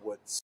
What's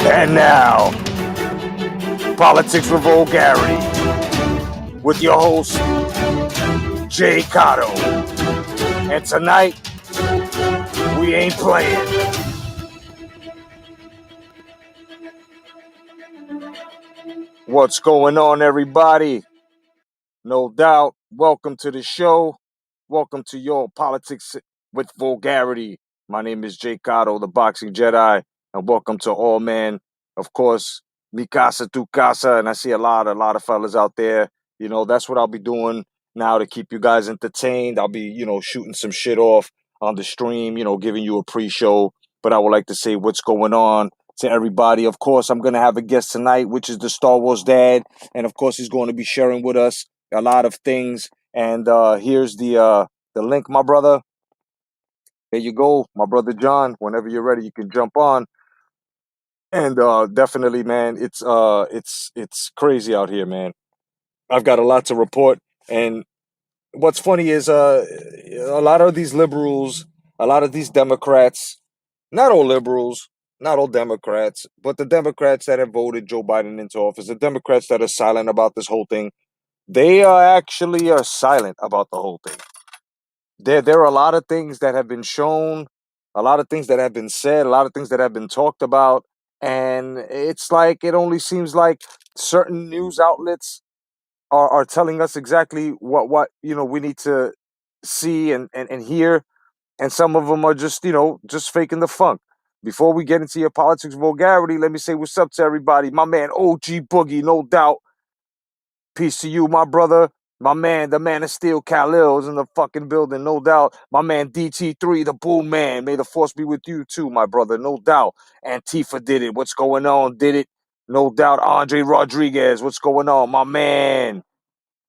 And now, Politics with Vulgarity with your host, Jay Cotto. And tonight, we ain't playing. What's going on, everybody? No doubt. Welcome to the show. Welcome to your Politics with Vulgarity. My name is Jay Cotto, the Boxing Jedi, and welcome to all men. Of course, mi casa tu casa, and I see a lot of fellas out there. You know, that's what I'll be doing now to keep you guys entertained. I'll be, shooting some shit off on the stream, giving you a pre-show. But I would like to say what's going on to everybody. Of course, I'm going to have a guest tonight, which is the Star Wars dad. And of course, he's going to be sharing with us a lot of things. And here's the link, my brother. There you go, my brother John. Whenever you're ready, you can jump on. And definitely, man, it's crazy out here, man. I've got a lot to report. And what's funny is a lot of these liberals, a lot of these Democrats, not all liberals, not all Democrats, but the Democrats that have voted Joe Biden into office, the Democrats that are silent about this whole thing, they are silent about the whole thing. There are a lot of things that have been shown, a lot of things that have been said, a lot of things that have been talked about, and it's like it only seems like certain news outlets are telling us exactly what we need to see and hear, and some of them are just faking the funk. Before we get into your politics vulgarity, let me say what's up to everybody. My man OG Boogie, no doubt. Peace to you, my brother. My man, the man of steel, Khalil, is in the fucking building, no doubt. My man DT3, the boom man. May the force be with you too, my brother, no doubt. Antifa did it. What's going on? Did it? No doubt. Andre Rodriguez, what's going on? My man.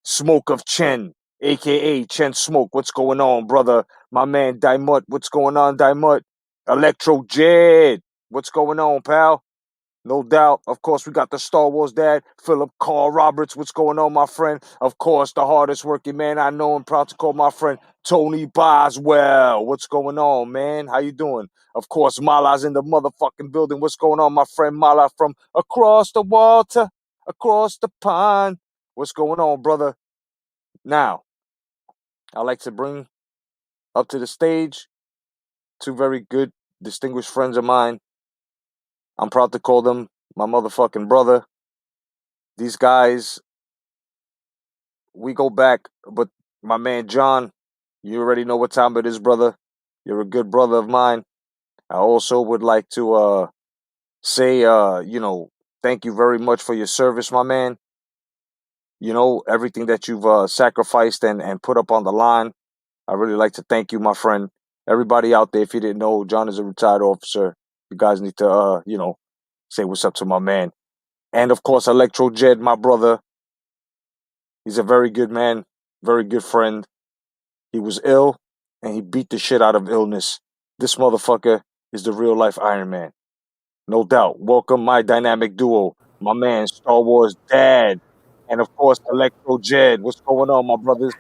Smoke of Chen, aka Chen Smoke. What's going on, brother? My man Daimut, what's going on, Daimut? Electro Jed, what's going on, pal? No doubt. Of course, we got the Star Wars dad, Philip Carl Roberts. What's going on, my friend? Of course, the hardest working man I know and proud to call my friend Tony Boswell. What's going on, man? How you doing? Of course, Mala's in the motherfucking building. What's going on, my friend Mala from across the water, across the pond? What's going on, brother? Now, I'd like to bring up to the stage two very good, distinguished friends of mine. I'm proud to call them my motherfucking brother. These guys, we go back, but my man John, you already know what time it is, brother. You're a good brother of mine. I also would like to say, thank you very much for your service, my man. You know, everything that you've sacrificed and put up on the line. I really like to thank you, my friend. Everybody out there, if you didn't know, John is a retired officer. You guys need to, say what's up to my man. And of course, Electro Jed, my brother. He's a very good man, very good friend. He was ill, and he beat the shit out of illness. This motherfucker is the real life Iron Man. No doubt. Welcome my dynamic duo, my man, Star Wars Dad, and of course, Electro Jed. What's going on, my brothers?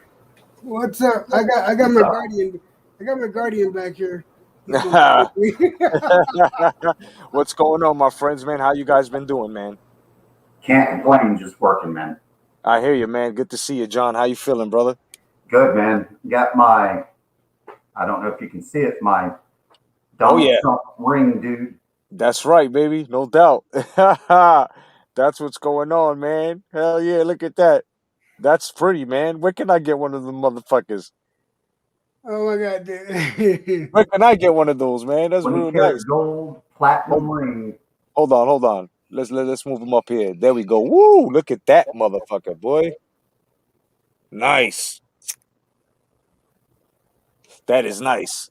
What's up? I got my guardian. I got my guardian back here. He's gonna protect me. What's going on, my friends, man? How you guys been doing, man? Can't complain, just working, man. I hear you, man. Good to see you, John. How you feeling, brother? Good, man. Got I don't know if you can see it, my Oh Donald yeah, Trump ring, dude. that's right, baby. No doubt. That's what's going on, man. Hell yeah, look at that. That's pretty, man. Where can I get one of them motherfuckers? Oh my god, dude. Where can I get one of those, man? That's 20 real karat nice. gold Hold, platinum ring. hold on. Let's move them up here. There we go. Woo! Look at that motherfucker, boy. Nice. That is nice.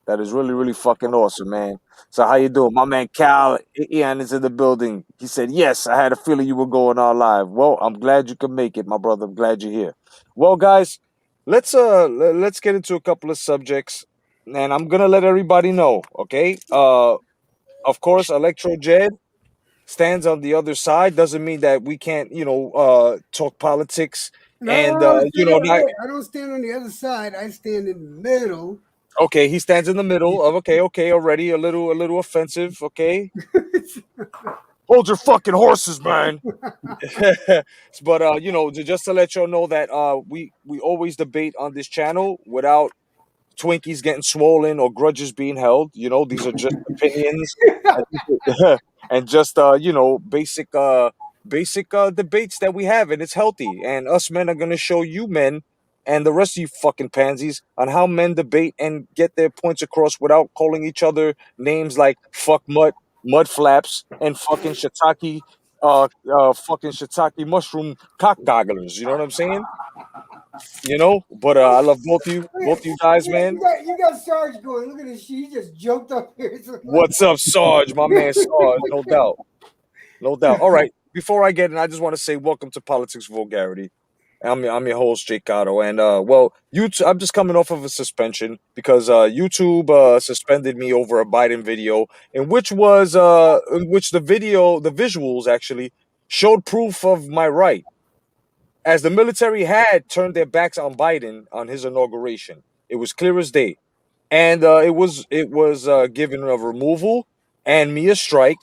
That is really, really fucking awesome, man. So how you doing? My man Cal Ian is in the building. He said, yes, I had a feeling you were going on live. Well, I'm glad you could make it, my brother. I'm glad you're here. Well, guys, let's get into a couple of subjects. And I'm gonna let everybody know, okay? Of course, Electro Jed stands on the other side. Doesn't mean that we can't, talk politics No, and I don't stand. not I don't stand on the other side. I stand in the middle. Okay, he stands in the middle of okay, already a little offensive. Okay, hold your fucking horses, man. But just to let y'all know that we always debate on this channel without Twinkies getting swollen or grudges being held. These are just opinions and just basic debates that we have, and it's healthy. And us men are gonna show you men and the rest of you fucking pansies on how men debate and get their points across without calling each other names like fuck mud flaps, and fucking shiitake mushroom cock gogglers. You know what I'm saying? But I love both of you guys, man. You got Sarge going. Look at this. She just jumped up here. What's up, Sarge? My man Sarge, no doubt. No doubt. All right. Before I get in, I just want to say welcome to Politics Vulgarity. I'm your host, Jake Cotto. And YouTube, I'm just coming off of a suspension because YouTube suspended me over a Biden video in which the visuals actually showed proof of my right, as the military had turned their backs on Biden on his inauguration. It was clear as day, and it was given a removal and me a strike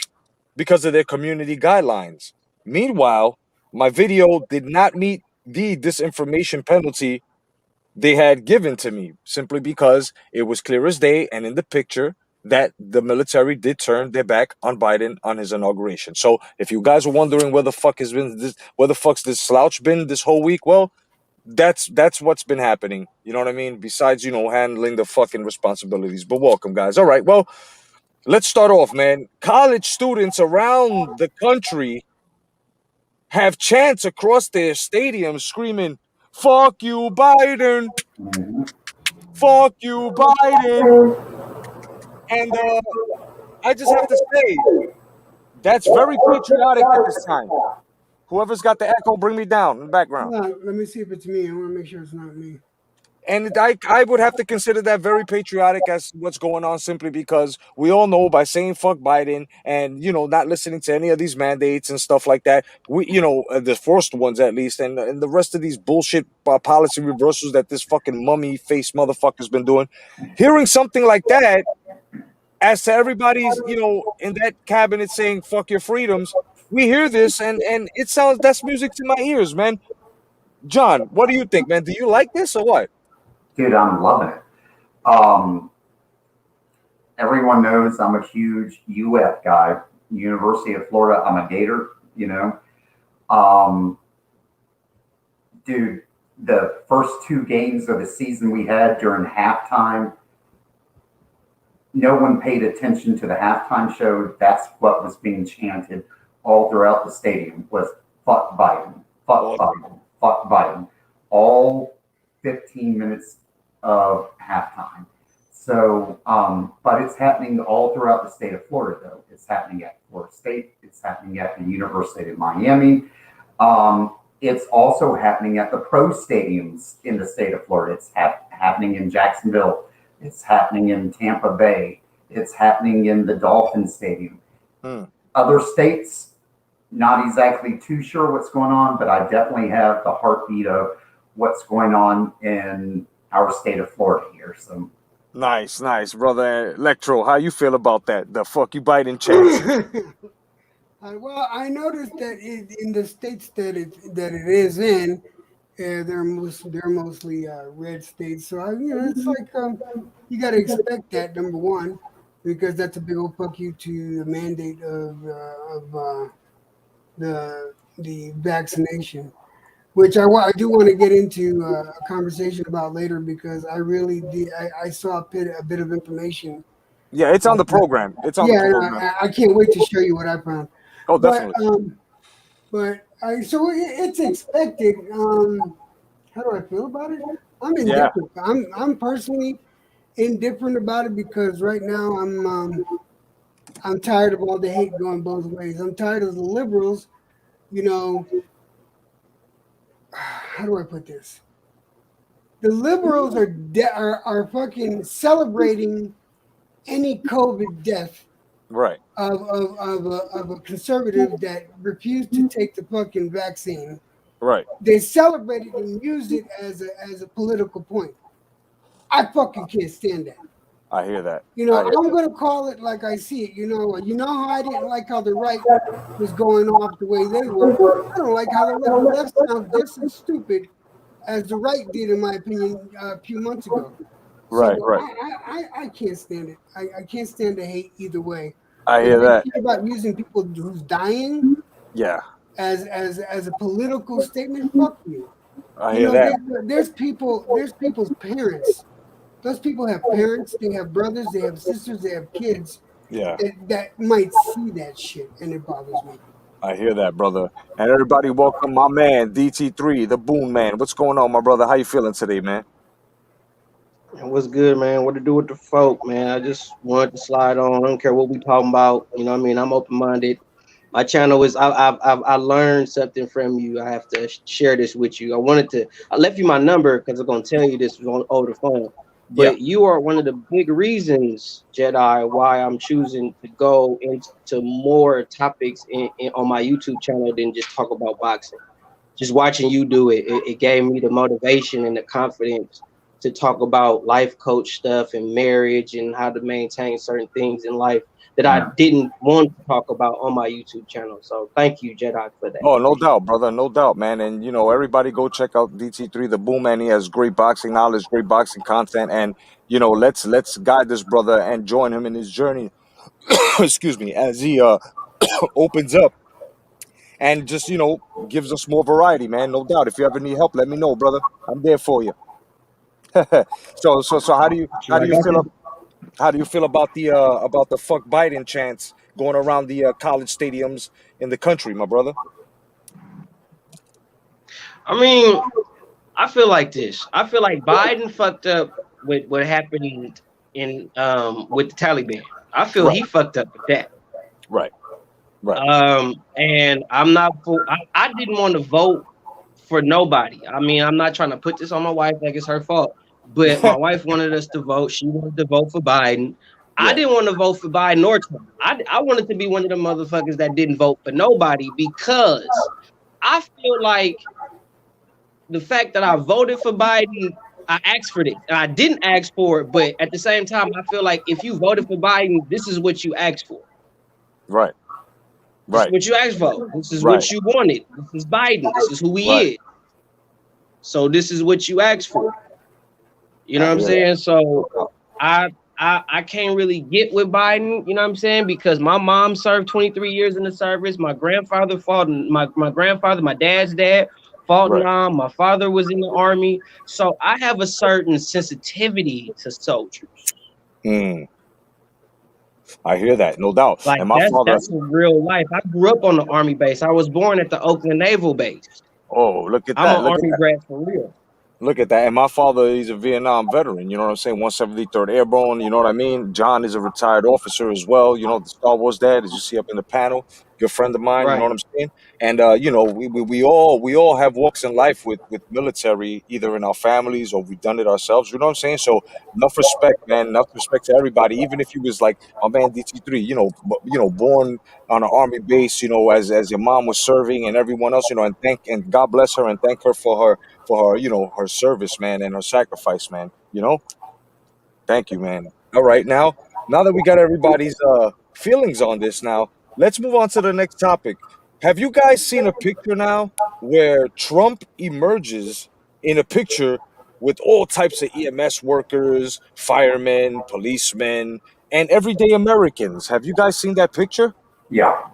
because of their community guidelines. Meanwhile, my video did not meet the disinformation penalty they had given to me simply because it was clear as day and in the picture that the military did turn their back on Biden on his inauguration. So if you guys were wondering where the fuck's this slouch been this whole week, well, that's what's been happening. You know what I mean? Besides, handling the fucking responsibilities. But welcome, guys. All right, well, let's start off, man. College students around the country have chants across their stadiums screaming, "Fuck you, Biden! Fuck you, Biden!" And I just have to say, that's very patriotic at this time. Whoever's got the echo, bring me down in the background. Let me see if it's me. I want to make sure it's not me. And I would have to consider that very patriotic as what's going on, simply because we all know by saying fuck Biden and not listening to any of these mandates and stuff like that, we the first ones at least, and the rest of these bullshit policy reversals that this fucking mummy face motherfucker's been doing, hearing something like that as to everybody's in that cabinet saying fuck your freedoms, we hear this and it sounds, that's music to my ears, man. John, what do you think, man? Do you like this or what? Dude, I'm loving it. Everyone knows I'm a huge UF guy, University of Florida. I'm a Gator, Dude, the first two games of the season we had during halftime, no one paid attention to the halftime show. That's what was being chanted all throughout the stadium was fuck Biden, fuck Biden, fuck Biden. All 15 minutes of halftime. So, but it's happening all throughout the state of Florida, though. It's happening at Florida State. It's happening at the University of Miami. It's also happening at the pro stadiums in the state of Florida. It's happening in Jacksonville. It's happening in Tampa Bay. It's happening in the Dolphin Stadium. Other states, not exactly too sure what's going on, but I definitely have the heartbeat of what's going on in our state of Florida here. So nice, brother Electro. How you feel about that? The fuck you Biden chance? Well, I noticed that in the states that it is in, they're mostly red states. So it's like you got to expect that, number one, because that's a big old fuck you to the mandate of the vaccination, which I do want to get into a conversation about later, because I really did. I saw a bit of information. Yeah, it's on the program. It's on the program. I can't wait to show you what I found. Oh, definitely. So it's expected. How do I feel about it? I'm indifferent. Yeah. I'm personally indifferent about it, because right now I'm tired of all the hate going both ways. I'm tired of the liberals. How do I put this? The liberals are fucking celebrating any COVID death, right, of a conservative that refused to take the fucking vaccine. Right. They celebrate it and use it as a political point. I fucking can't stand that. I hear that. You know, I hear I'm that. gonna call it like I see it. You know how I didn't like how the right was going off the way they were. I don't like how the left. The left sounds just as stupid as the right did, in my opinion, a few months ago. Right, So right. I can't stand it. I can't stand the hate either way. I If hear they that. care about using people who's dying Yeah, as a political statement, fuck you. I You hear know, that. there's people's parents. Those people have parents, they have brothers, they have sisters, they have kids Yeah, that might see that shit, and it bothers me. I hear that, brother. And everybody, welcome my man DT3, the Boon Man. What's going on, my brother? How you feeling today, man? What's good, man? What to do with the folk, man? I just wanted to slide on. I don't care what we talking about. You know what I mean? I'm open minded. My channel is I learned something from you. I have to share this with you. I left you my number because I'm gonna tell you this on over the phone. Yeah. But you are one of the big reasons, Jedi, why I'm choosing to go into more topics on my YouTube channel than just talk about boxing. Just watching you do it gave me the motivation and the confidence to talk about life coach stuff and marriage and how to maintain certain things in life that I didn't want to talk about on my YouTube channel. So thank you, Jedi, for that. Oh, no doubt, brother. No doubt, man. And, everybody go check out DT3, the Boom Man. He has great boxing knowledge, great boxing content. And, let's guide this brother and join him in his journey. Excuse me, as he opens up and just, gives us more variety, man. No doubt. If you ever need help, let me know, brother. I'm there for you. So how Sure, do I you got feel you. how do you feel about the fuck Biden chants going around the college stadiums in the country, my brother? I mean, I feel like this. I feel like Biden fucked up with what happened in with the Taliban. I feel Right, he fucked up with that. right, right. And I'm not for. I didn't want to vote for nobody. I mean, I'm not trying to put this on my wife like it's her fault, but my wife wanted us to vote. She wanted to vote for Biden. I Yeah, didn't want to vote for Biden or Trump. I wanted to be one of the motherfuckers that didn't vote for nobody because I feel like the fact that I voted for Biden, I asked for this. And I didn't ask for it, but at the same time, I feel like if you voted for Biden, this is what you asked for. right, This is right, what you asked for. This is right, what you wanted. This is Biden. This is who right. he is. So this is what you asked for. You know I what I'm hear that. saying? No So doubt. I can't really get with Biden, you know what I'm saying? Because my mom served 23 years in the service. My grandfather fought in, my grandfather, my dad's dad fought in Right. my father was in the army. So I have a certain sensitivity to soldiers. Mm, I hear that, no doubt. Like And my father, that's a real life. I grew up on the army base. I was born at the Oakland Naval Base. oh, look at I'm an that, look at army that. brat for real. Look at that. And my father, he's a Vietnam veteran, you know what I'm saying? 173rd Airborne, you know what I mean? John is a retired officer as well, the Star Wars dad, as you see up in the panel, good friend of mine, you know Right. what I'm saying? And we all have walks in life with military, either in our families or we've done it ourselves, you know what I'm saying? So enough respect, man, enough respect to everybody, even if you was like my man DT3, born on an army base, as your mom was serving and everyone else, and God bless her and thank her for her service, man, and her sacrifice, man. Thank you, man. All right, now that we got everybody's feelings on this, now let's move on to the next topic. Have you guys seen a picture now where Trump emerges in a picture with all types of EMS workers, firemen, policemen, and everyday Americans? Have you guys seen that picture? Yeah,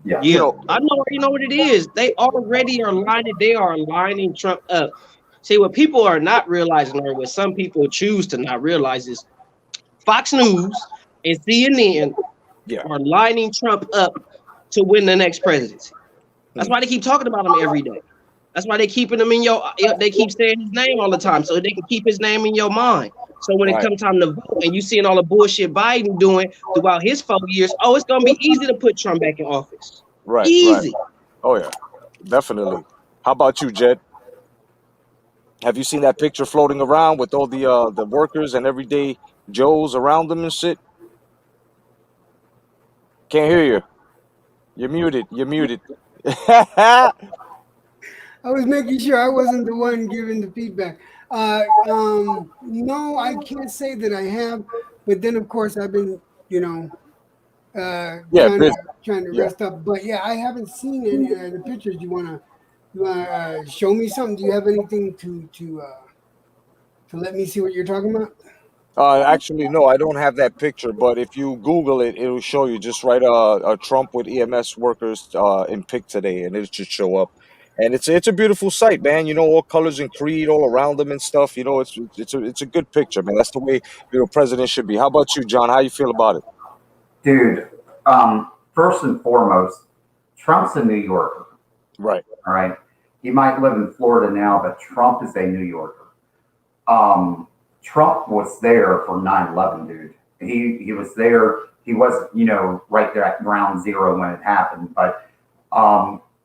yeah. You Yeah, know, I know. You know what it is. They already are lining. They are lining Trump up. See, what people are not realizing, or what some people choose to not realize, is Fox News and CNN yeah. are lining Trump up to win the next presidency. That's Hmm. why they keep talking about him every day. That's why they keeping him in your. They keep saying his name all the time, so they can keep his name in your mind. So when it Right, comes time to vote, and you seeing all the bullshit Biden doing throughout his 4 years, oh, it's gonna be easy to put Trump back in office. right, right. Easy. Oh yeah, definitely. How about you, Jed? Have you seen that picture floating around with all the workers and everyday Joes around them and shit? Can't hear you. You're muted. You're muted. I was making sure I wasn't the one giving the feedback. No, I can't say that I have, but then of course I've been, Yeah, trying to busy. Yeah. rest up. But yeah, I haven't seen any of the pictures. You wanna show me something? Do you have anything to let me see what you're talking about? Actually, no, I don't have that picture, but if you Google it, it'll show you. Just write a Trump with EMS workers in pic today, and it should show up. And it's a beautiful sight, man. You know, all colors and creed all around them and stuff. You know, it's a good picture, man. That's the way president should be. How about you, John? How you feel about it? Dude, first and foremost, Trump's a New Yorker. Right. All right. He might live in Florida now, but Trump is a New Yorker. Trump was there for 9/11, dude. He was there. He was, right there at ground zero when it happened, but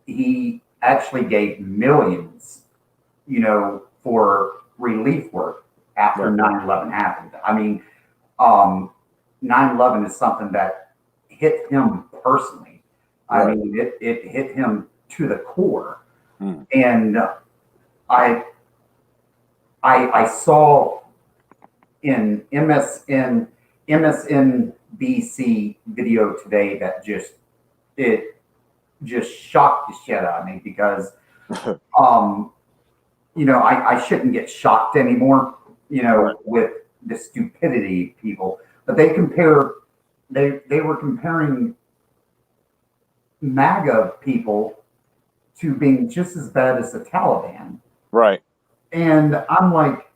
he actually gave millions, for relief work after 9/11 happened. I mean, 9/11 is something that hit him personally. I mean, it hit him to the core. And I saw in MSNBC video today that just shocked the shit out of me because I shouldn't get shocked anymore, with the stupidity of people. But they were comparing MAGA people to being just as bad as the Taliban. Right. And I'm like,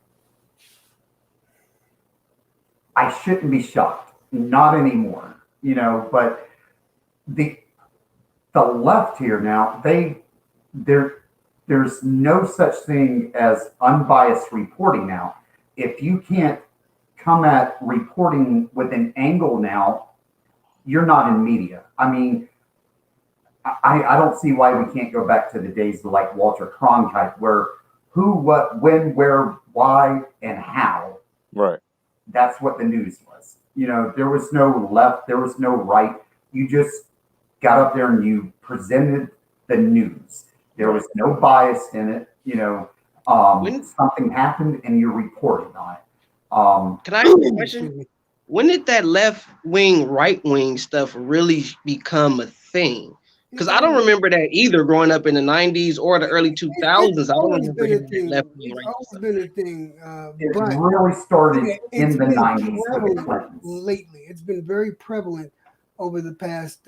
I shouldn't be shocked. Not anymore. But the left here now, there's no such thing as unbiased reporting now. If you can't come at reporting with an angle now, you're not in media. I mean, I don't see why we can't go back to the days of like Walter Cronkite, where who, what, when, where, why, and how. Right. That's what the news was. There was no left, there was no right. You just got up there and you presented the news. There was no bias in it. Something happened and you reported on it. Can I ask you a question? When did that left wing, right wing stuff really become a thing? Because I don't remember that either growing up in the 90s or the early 2000s. I don't remember hearing left wing, right It's always been a thing. It But really started in it's the been 90s with the prevalent Clintons. lately. It's been very prevalent over the past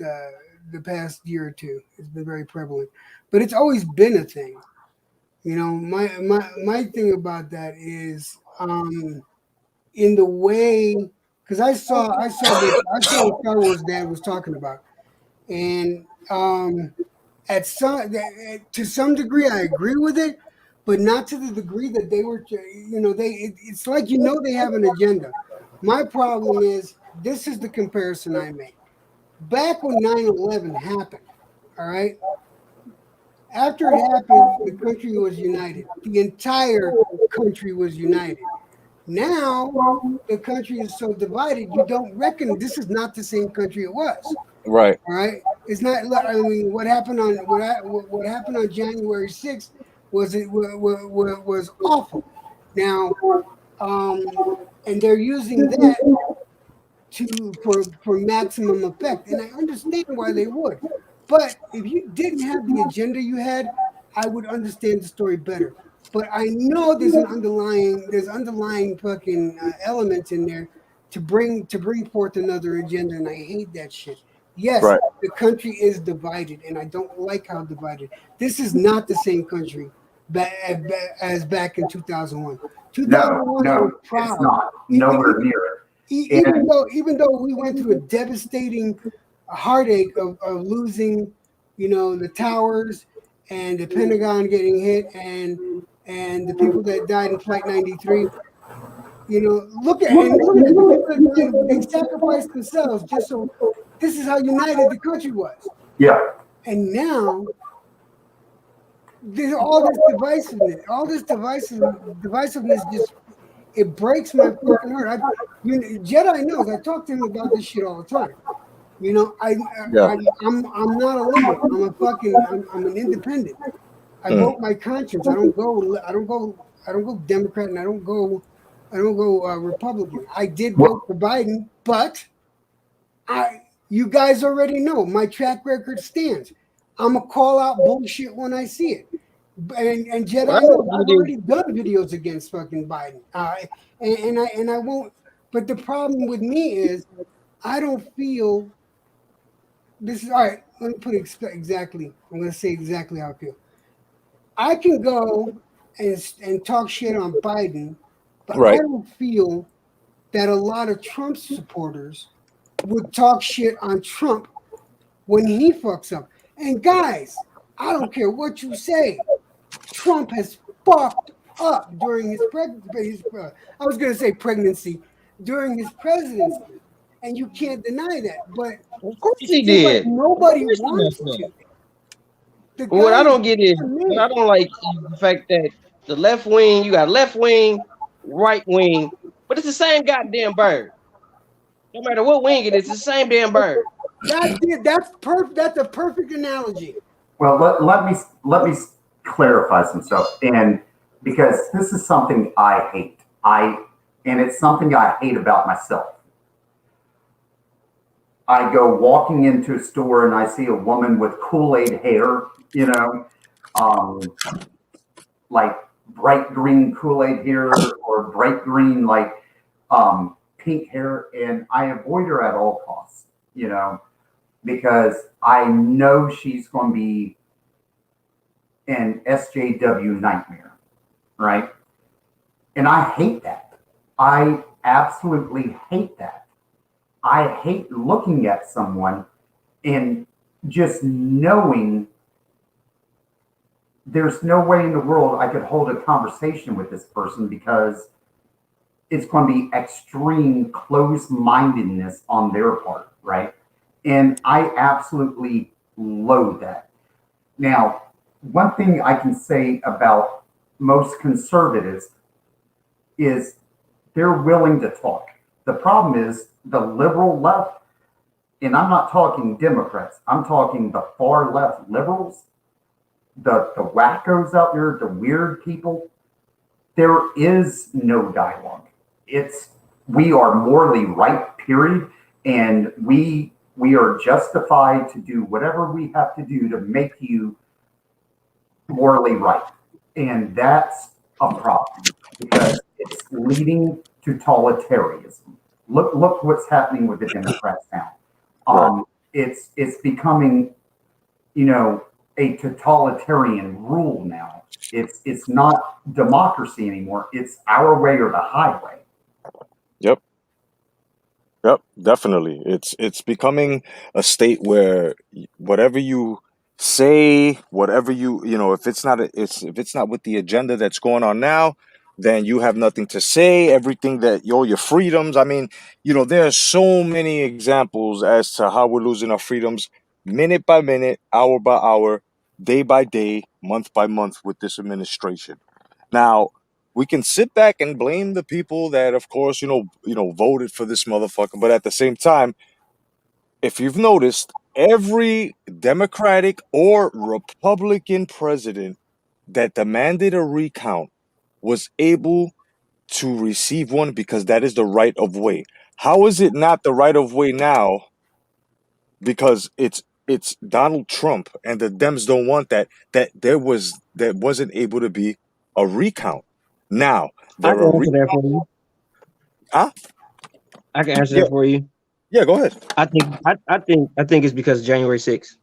year or two. It's been very prevalent, but it's always been a thing. My thing about that is in the way, because I saw what Star Wars Dad was talking about, and to some degree I agree with it, but not to the degree that they were. It's like they have an agenda. My problem is this is the comparison I make. Back when 9/11 happened, all right. After it happened, the country was united. The entire country was united. Now the country is so divided, you don't reckon this is not the same country it was. Right. All right. It's not. I mean, what happened on January 6th was awful. Now, and they're using that for maximum effect, and I understand why they would. But if you didn't have the agenda you had, I would understand the story better. But I know there's underlying fucking elements in there to bring forth another agenda, and I hate that shit. Yes, Right. the country is divided, and I don't like how divided. This is not the same country as back in 2001. 2001, I was proud. It's not. Nowhere near it. Even though we went through a devastating heartache of losing, the towers and the Pentagon getting hit and the people that died in Flight 93. Look at the people they sacrificed themselves just so. This is how united the country was. Yeah. And now there's all this divisiveness just it breaks my fucking heart. Jedi knows I talk to him about this shit all the time. I'm not a liberal. I'm an independent. I vote my conscience. I don't go. I don't go. I don't go Democrat, and I don't go. I don't go Republican. I did vote for Biden, but you guys already know my track record stands. I'm gonna call out bullshit when I see it. And Jedi knows I've already done videos against fucking Biden, and I won't. But the problem with me is I don't feel this is all right. Let me put it exactly. I'm gonna say exactly how I feel. I can go and talk shit on Biden, but I Right. don't feel that a lot of Trump supporters would talk shit on Trump when he fucks up. And guys, I don't care what you say. Trump has fucked up during I was going to say pregnancy, during his presidency. And you can't deny that. But Of course it he seems like did. nobody Of course he wants messed to. up. The But what guy I is don't get is what I don't like is the fact that the left wing, you got left wing, right wing, but it's the same goddamn bird. No matter what wing it is, it's the same damn bird. That's it. That's perfect. That's a perfect analogy. Well, let me clarify some stuff, and because this is something I hate, and it's something I hate about myself. I go walking into a store and I see a woman with Kool-Aid hair, um, like bright green Kool-Aid hair or bright green pink hair, and I avoid her at all costs, because I know she's going to be an SJW nightmare, right? And I hate that. I absolutely hate that. I hate looking at someone and just knowing there's no way in the world I could hold a conversation with this person because it's going to be extreme closed-mindedness on their part, right? And I absolutely loathe that. Now, one thing I can say about most conservatives is they're willing to talk. The problem is the liberal left, and I'm not talking Democrats, I'm talking the far left liberals, the wackos out there, the weird people. There is no dialogue. We are morally right, period, and we are justified to do whatever we have to do to make you morally right. And that's a problem because it's leading to totalitarianism. Look what's happening with the Democrats now. Right. It's becoming, a totalitarian rule now. It's not democracy anymore. It's our way or the highway. Yep. Yep. Definitely. It's becoming a state where whatever you say, whatever if it's not if it's not with the agenda that's going on now, then you have nothing to say. Everything that your freedoms. I mean, there are so many examples as to how we're losing our freedoms minute by minute, hour by hour, day by day, month by month with this administration. Now, we can sit back and blame the people that, of course, voted for this motherfucker. But at the same time, if you've noticed, every Democratic or Republican president that demanded a recount was able to receive one because that is the right of way. How is it not the right of way now? Because it's Donald Trump and the Dems don't want that wasn't able to be a recount. Now I there can are answer that for you. huh? I can answer Yeah, that for you. yeah, go ahead. I think it's because January 6th.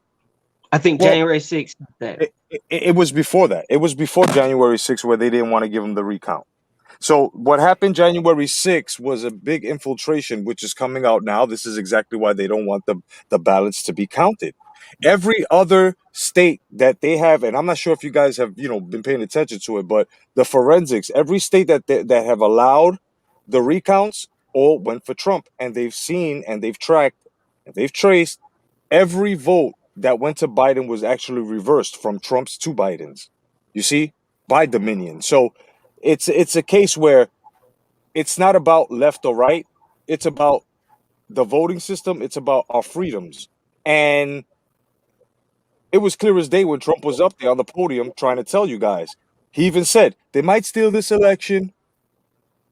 I think Well, January 6th that. it was before that. It was before January 6th where they didn't want to give him the recount. So what happened January 6th was a big infiltration, which is coming out now. This is exactly why they don't want the ballots to be counted. Every other state that they have, and I'm not sure if you guys have been paying attention to it, but the forensics, every state that have allowed the recounts all went for Trump, and they've seen and they've tracked and they've traced every vote that went to Biden was actually reversed from Trump's to Biden's. You see, by Dominion. So it's a case where it's not about left or right. It's about the voting system. It's about our freedoms. And It was clear as day when Trump was up there on the podium trying to tell you guys. He even said they might steal this election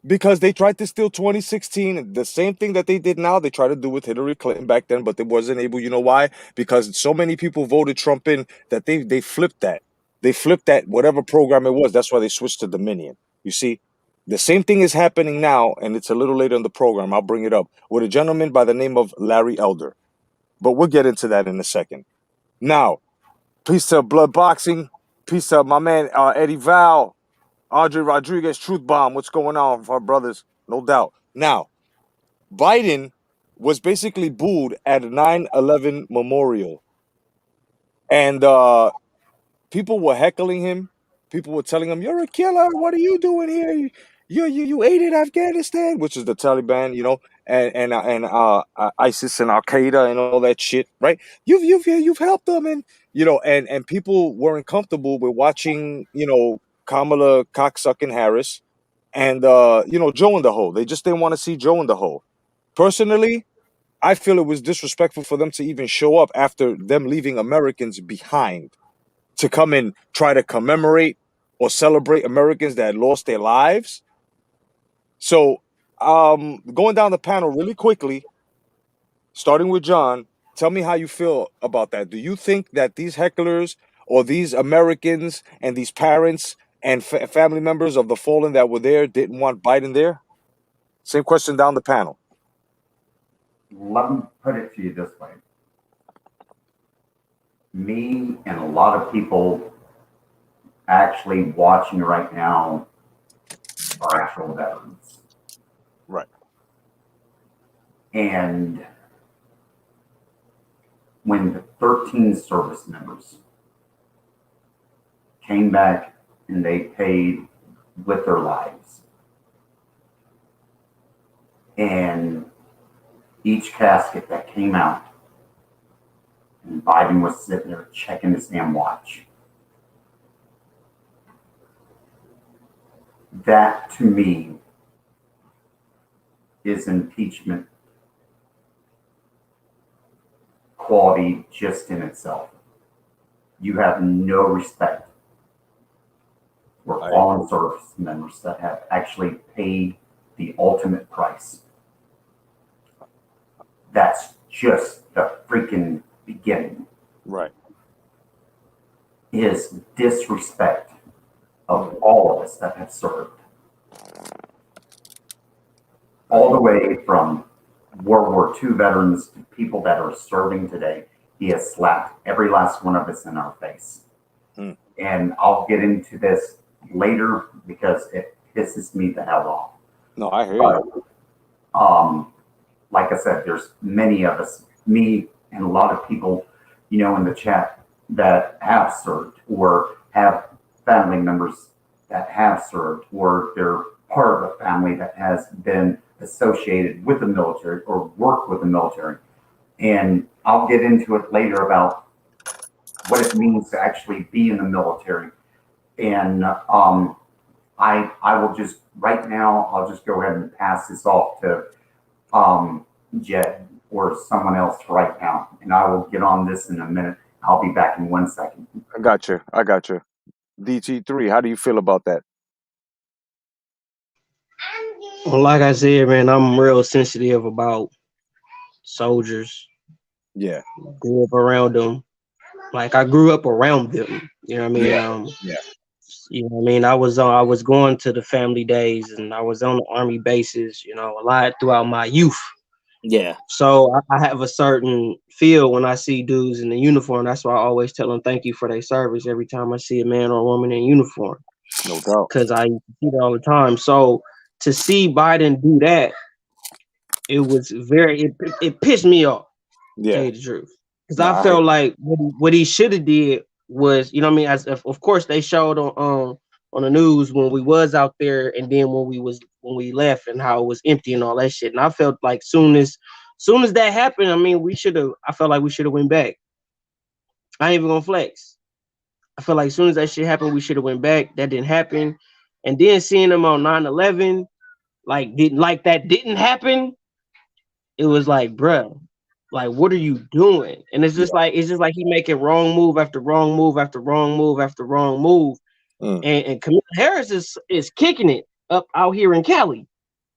because they tried to steal 2016. The same thing that they did now, they tried to do with Hillary Clinton back then, but they wasn't able. You know why? Because so many people voted Trump in that they flipped that. They flipped that whatever program it was. That's why they switched to Dominion. You see, the same thing is happening now, and it's a little later in the program. I'll bring it up with a gentleman by the name of Larry Elder. But we'll get into that in a second. Now, peace to Blood Boxing. Peace to my man Eddie Val. Andre Rodriguez, Truth Bomb. What's going on with our brothers? No doubt. Now, Biden was basically booed at a 9/11 memorial. And people were heckling him. People were telling him, "You're a killer. What are you doing here? You aided Afghanistan," which is the Taliban, and ISIS and Al Qaeda and all that shit, right? You've helped them, and people weren't comfortable with watching, Kamala cocksucking Harris and Joe in the hole. They just didn't want to see Joe in the hole. Personally, I feel it was disrespectful for them to even show up after them leaving Americans behind to come and try to commemorate or celebrate Americans that had lost their lives. So, going down the panel really quickly, starting with John, tell me how you feel about that. Do you think that these hecklers or these Americans and these parents and family members of the fallen that were there didn't want Biden there? Same question down the panel. Let me put it to you this way. Me and a lot of people actually watching right now are actual veterans. Right. And when the 13 service members came back and they paid with their lives, and each casket that came out, and Biden was sitting there checking his damn watch. That, to me, is impeachment quality just in itself. You have no respect for fallen service members that have actually paid the ultimate price. That's just the freaking beginning. Right. Is disrespect of all of us that have served. All the way from World War II veterans to people that are serving today, he has slapped every last one of us in our face. And I'll get into this later because it pisses me the hell off. No, I hear you. Like I said, there's many of us, me and a lot of people, in the chat that have served or have family members that have served, or they're part of a family that has been associated with the military or worked with the military. And I'll get into it later about what it means to actually be in the military. And I will just, right now, I'll just go ahead and pass this off to Jed or someone else right now. And I will get on this in a minute. I'll be back in 1 second. I got you. DT3, how do you feel about that? Well, like I said, man, I'm real sensitive about soldiers. Yeah. Grew up around them. Like I grew up around them. You know what I mean? Yeah. You know what I mean? I was going to the family days and I was on the army bases, a lot throughout my youth. Yeah. So I have a certain feel when I see dudes in the uniform. That's why I always tell them thank you for their service every time I see a man or a woman in uniform. No doubt. Because I see it all the time. So to see Biden do that, it was it pissed me off. To tell you the truth. Because I felt like what he should have did was, as of course they showed on the news when we was out there, and then when we left and how it was empty and all that shit. And I felt like soon as that happened, I felt like we should have went back. I ain't even gonna flex. I feel like as soon as that shit happened, we should have went back. That didn't happen. And then seeing them on 9/11, that didn't happen. It was like, bruh, Like, what are you doing? And it's just like he making wrong move after wrong move after wrong move after wrong move. And Kamala Harris is kicking it up out here in Cali.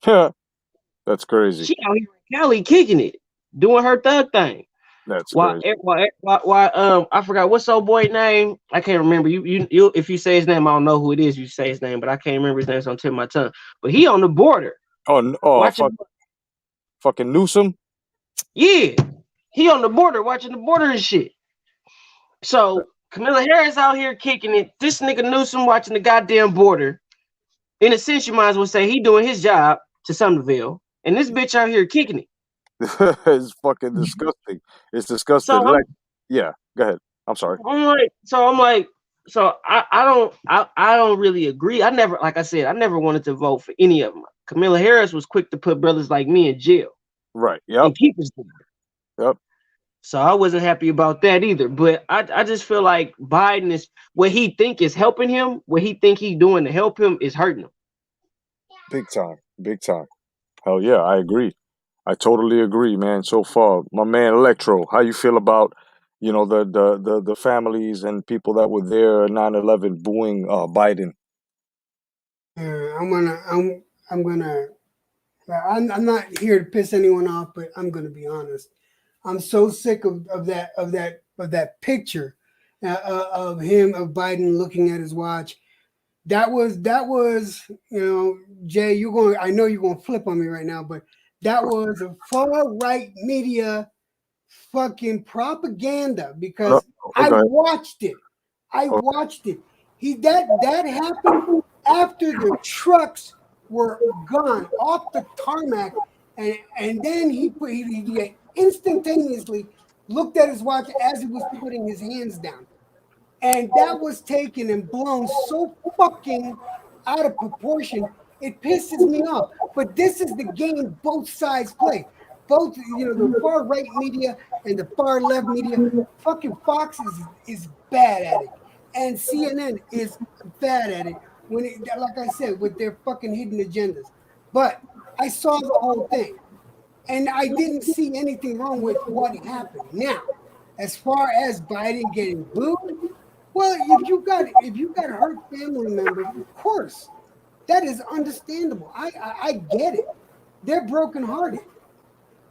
That's crazy. She out here in Cali kicking it, doing her thug thing. That's Why? crazy. I forgot what's old boy name. I can't remember. You if you say his name, I don't know who it is. You say his name, but I can't remember his name. So on tip of my tongue. But he on the border. Fucking Newsom. Yeah, he on the border watching the border and shit. So Kamala Harris out here kicking it. This nigga Newsom watching the goddamn border. In a sense, you might as well say he doing his job to Somerville, and this bitch out here kicking it. It's fucking disgusting. It's disgusting. So yeah, go ahead. I'm sorry. I don't really agree. I never wanted to vote for any of them. Kamala Harris was quick to put brothers like me in jail. Right. Yep. And keep us there. Yep. So I wasn't happy about that either. But I just feel like Biden is what he think is helping him, what he think he's doing to help him is hurting him. Big time. Big time. Hell yeah, I agree. I totally agree, man. So far, my man Electro, how you feel about, the families and people that were there 9/11 booing Biden? I'm not here to piss anyone off, but I'm gonna be honest. I'm so sick of that picture of Biden looking at his watch. That was Jay. I know you're gonna flip on me right now, but that was a far right media fucking propaganda because I watched it. That happened after the trucks were gone off the tarmac, and then he instantaneously looked at his watch as he was putting his hands down. And that was taken and blown so fucking out of proportion, it pisses me off. But this is the game both sides play. Both, the far right media and the far left media. Fucking Fox is bad at it. And CNN is bad at it. Like I said, with their fucking hidden agendas. But I saw the whole thing. And I didn't see anything wrong with what happened. Now, as far as Biden getting booed, well, if you got hurt family members, of course, that is understandable. I get it. They're brokenhearted.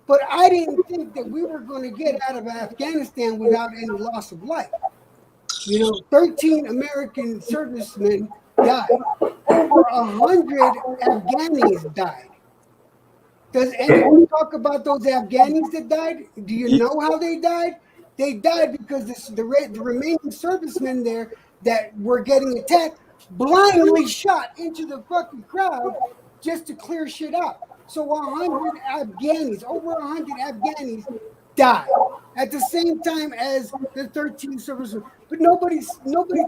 But I didn't think that we were going to get out of Afghanistan without any loss of life. 13 American servicemen died. Over 100 Afghanis died. Does anyone talk about those Afghanis that died? Do you know how they died? They died because the remaining servicemen there that were getting attacked blindly shot into the fucking crowd just to clear shit out. So over 100 Afghanis died at the same time as the 13 servicemen. But nobody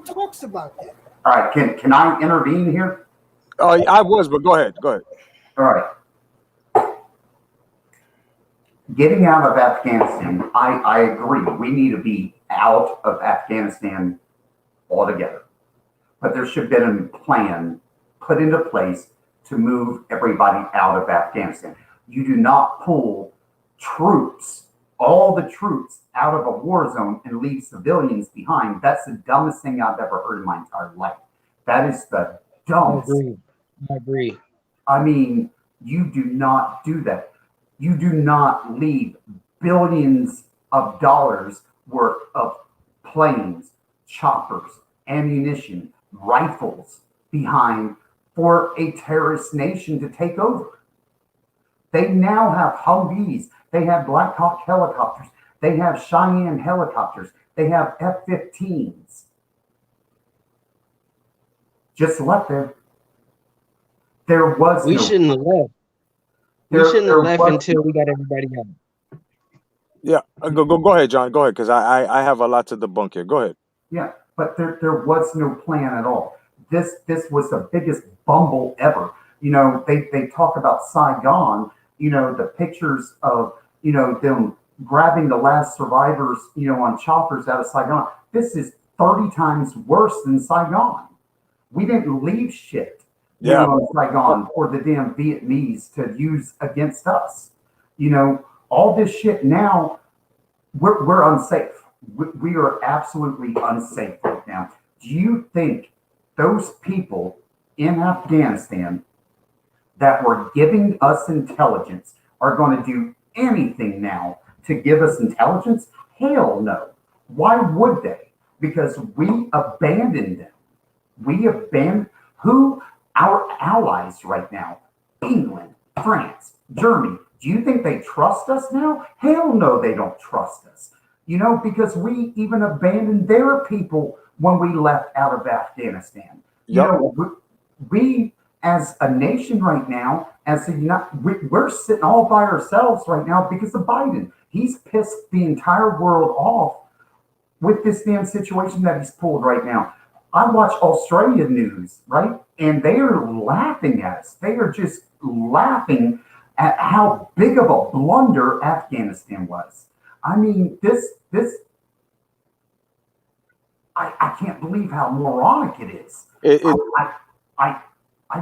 talks about that. All right, can I intervene here? I was, but go ahead. All right. Getting out of Afghanistan, I agree. We need to be out of Afghanistan altogether. But there should have been a plan put into place to move everybody out of Afghanistan. You do not pull all the troops out of a war zone and leave civilians behind. That's the dumbest thing I've ever heard in my entire life. That is the dumbest. I agree. I mean, you do not do that. You do not leave billions of dollars worth of planes, choppers, ammunition, rifles behind for a terrorist nation to take over. They now have Humvees. They have Black Hawk helicopters. They have Cheyenne helicopters. They have F-15s. Just left there. We shouldn't have left. We shouldn't have left until we got everybody out. Yeah, go ahead, John. Go ahead, because I have a lot to debunk here. Go ahead. Yeah, but there was no plan at all. This was the biggest bumble ever. They talk about Saigon. The pictures of them grabbing the last survivors on choppers out of Saigon. This is 30 times worse than Saigon. We didn't leave shit. In Saigon for the damn Vietnamese to use against us. All this shit now, we're unsafe. We are absolutely unsafe right now. Do you think those people in Afghanistan that were giving us intelligence are going to do anything now to give us intelligence? Hell no. Why would they? Because we abandoned them. We abandoned who? Our allies right now. England, France, Germany. Do you think they trust us now? Hell no, they don't trust us. Because we even abandoned their people when we left out of Afghanistan. Yep. We as a nation right now, we're sitting all by ourselves right now because of Biden. He's pissed the entire world off with this damn situation that he's pulled right now. I watch Australia news, right? And they are laughing at us. They are just laughing at how big of a blunder Afghanistan was. I mean, I can't believe how moronic it is. I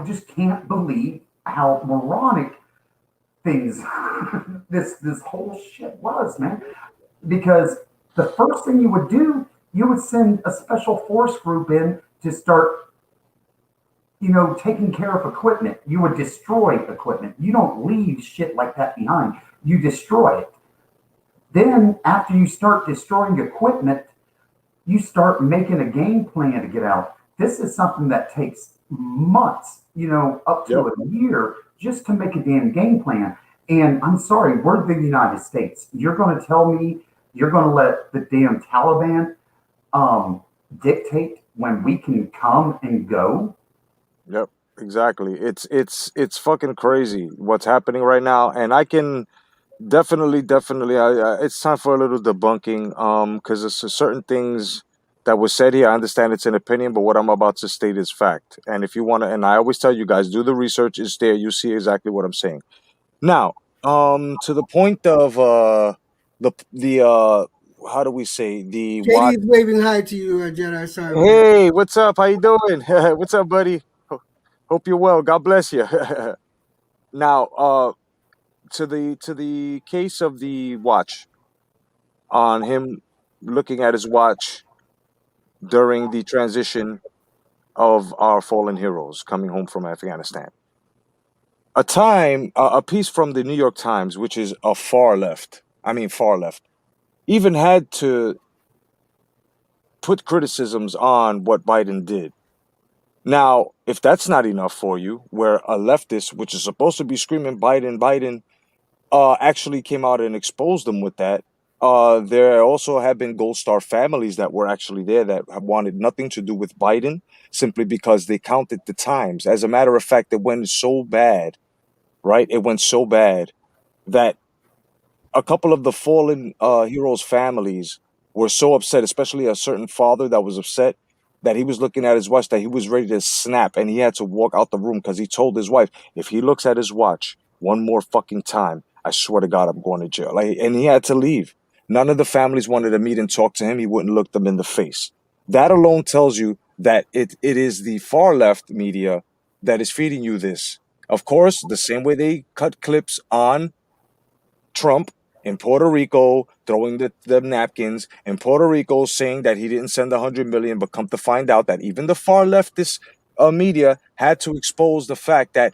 just can't believe how moronic things this whole shit was, man. Because the first thing you would do, you would send a special force group in to start, taking care of equipment. You would destroy equipment. You don't leave shit like that behind. You destroy it. Then after you start destroying equipment, you start making a game plan to get out. This is something that takes months, up to a year just to make a damn game plan. And I'm sorry, we're the United States. You're going to tell me you're going to let the damn Taliban dictate when we can come and go? Yep, exactly. It's fucking crazy what's happening right now, and I can definitely. It's time for a little debunking. Because there's certain things that was said here. I understand it's an opinion, but what I'm about to state is fact. And if you want to, and I always tell you guys, do the research. It's there. You see exactly what I'm saying. Now, to the point of the how do we say the what? JD's waving hi to you, Jedi. Sorry about that. Hey, what's up? How you doing? What's up, buddy? Hope you're well. God bless you. Now, to the case of the watch, on him looking at his watch during the transition of our fallen heroes coming home from Afghanistan. A piece from the New York Times, which is a far left, even had to put criticisms on what Biden did. Now, if that's not enough for you, where a leftist, which is supposed to be screaming Biden, Biden, actually came out and exposed them with that. There also have been Gold Star families that were actually there that have wanted nothing to do with Biden simply because they counted the times. As a matter of fact, it went so bad, right? It went so bad that a couple of the fallen heroes' families were so upset, especially a certain father that was upset that he was looking at his watch that he was ready to snap and he had to walk out the room because he told his wife, if he looks at his watch one more fucking time, I swear to God, I'm going to jail. And he had to leave. None of the families wanted to meet and talk to him. He wouldn't look them in the face. That alone tells you that it is the far left media that is feeding you this. Of course, the same way they cut clips on Trump in Puerto Rico throwing the napkins, in Puerto Rico saying that he didn't send 100 million, but come to find out that even the far leftist media had to expose the fact that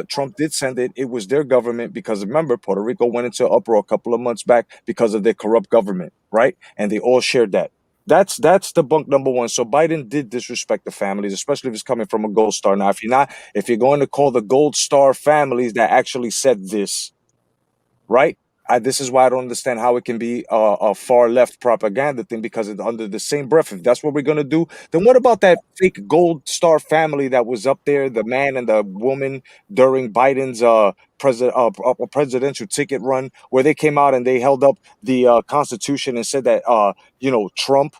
Trump did send it. It was their government because remember, Puerto Rico went into uproar a couple of months back because of their corrupt government, right? And they all shared that. That's the bunk number one. So Biden did disrespect the families, especially if it's coming from a Gold Star. Now, if you're going to call the Gold Star families that actually said this, right? This is why I don't understand how it can be a far left propaganda thing because it's under the same breath. If that's what we're gonna do, then what about that fake Gold Star family that was up there, the man and the woman during Biden's presidential ticket run, where they came out and they held up the Constitution and said that Trump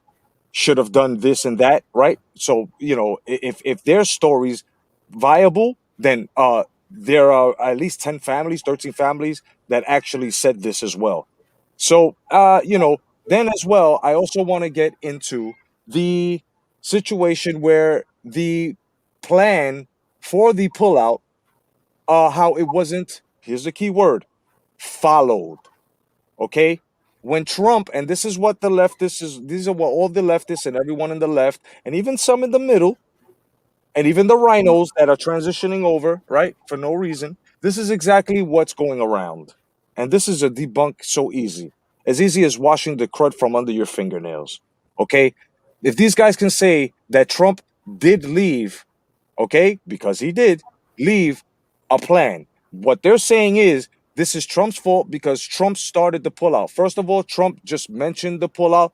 should have done this and that, right? So if their stories viable, then there are at least 10 families, 13 families that actually said this as well. So then as well, I also want to get into the situation where the plan for the pullout, how it wasn't, here's the key word, followed. Okay? when Trump, and this is what the leftists is, these are what all the leftists and everyone in the left, and even some in the middle, and even the rhinos that are transitioning over, right, for no reason. This is exactly what's going around. And this is a debunk so easy. As easy as washing the crud from under your fingernails. Okay? If these guys can say that Trump did leave, okay, because he did leave a plan. What they're saying is this is Trump's fault because Trump started the pullout. First of all, Trump just mentioned the pullout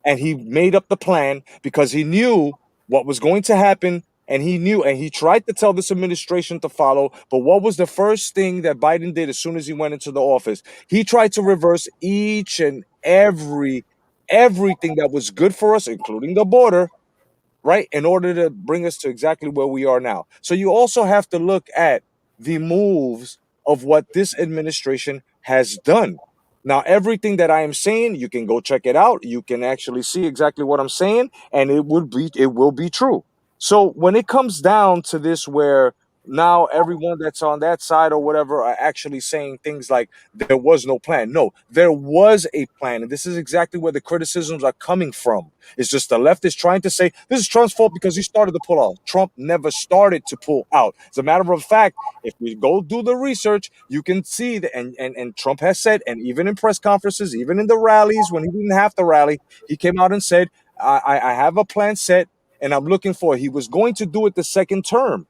and he made up the plan because he knew what was going to happen, and he knew, and he tried to tell this administration to follow. But what was the first thing that Biden did as soon as he went into the office? He tried to reverse each and everything that was good for us, including the border, right, in order to bring us to exactly where we are now. So you also have to look at the moves of what this administration has done. Now, everything that I am saying, you can go check it out. You can actually see exactly what I'm saying, and it will be true. So when it comes down to this, where now everyone that's on that side or whatever are actually saying things like there was no plan. No, there was a plan, and this is exactly where the criticisms are coming from. It's just the left is trying to say this is Trump's fault because he started to pull out. Trump never started to pull out. As a matter of fact, if we go do the research, you can see that, and Trump has said, and even in press conferences, even in the rallies when he didn't have to rally, he came out and said, I have a plan set and I'm looking for it. He was going to do it the second term.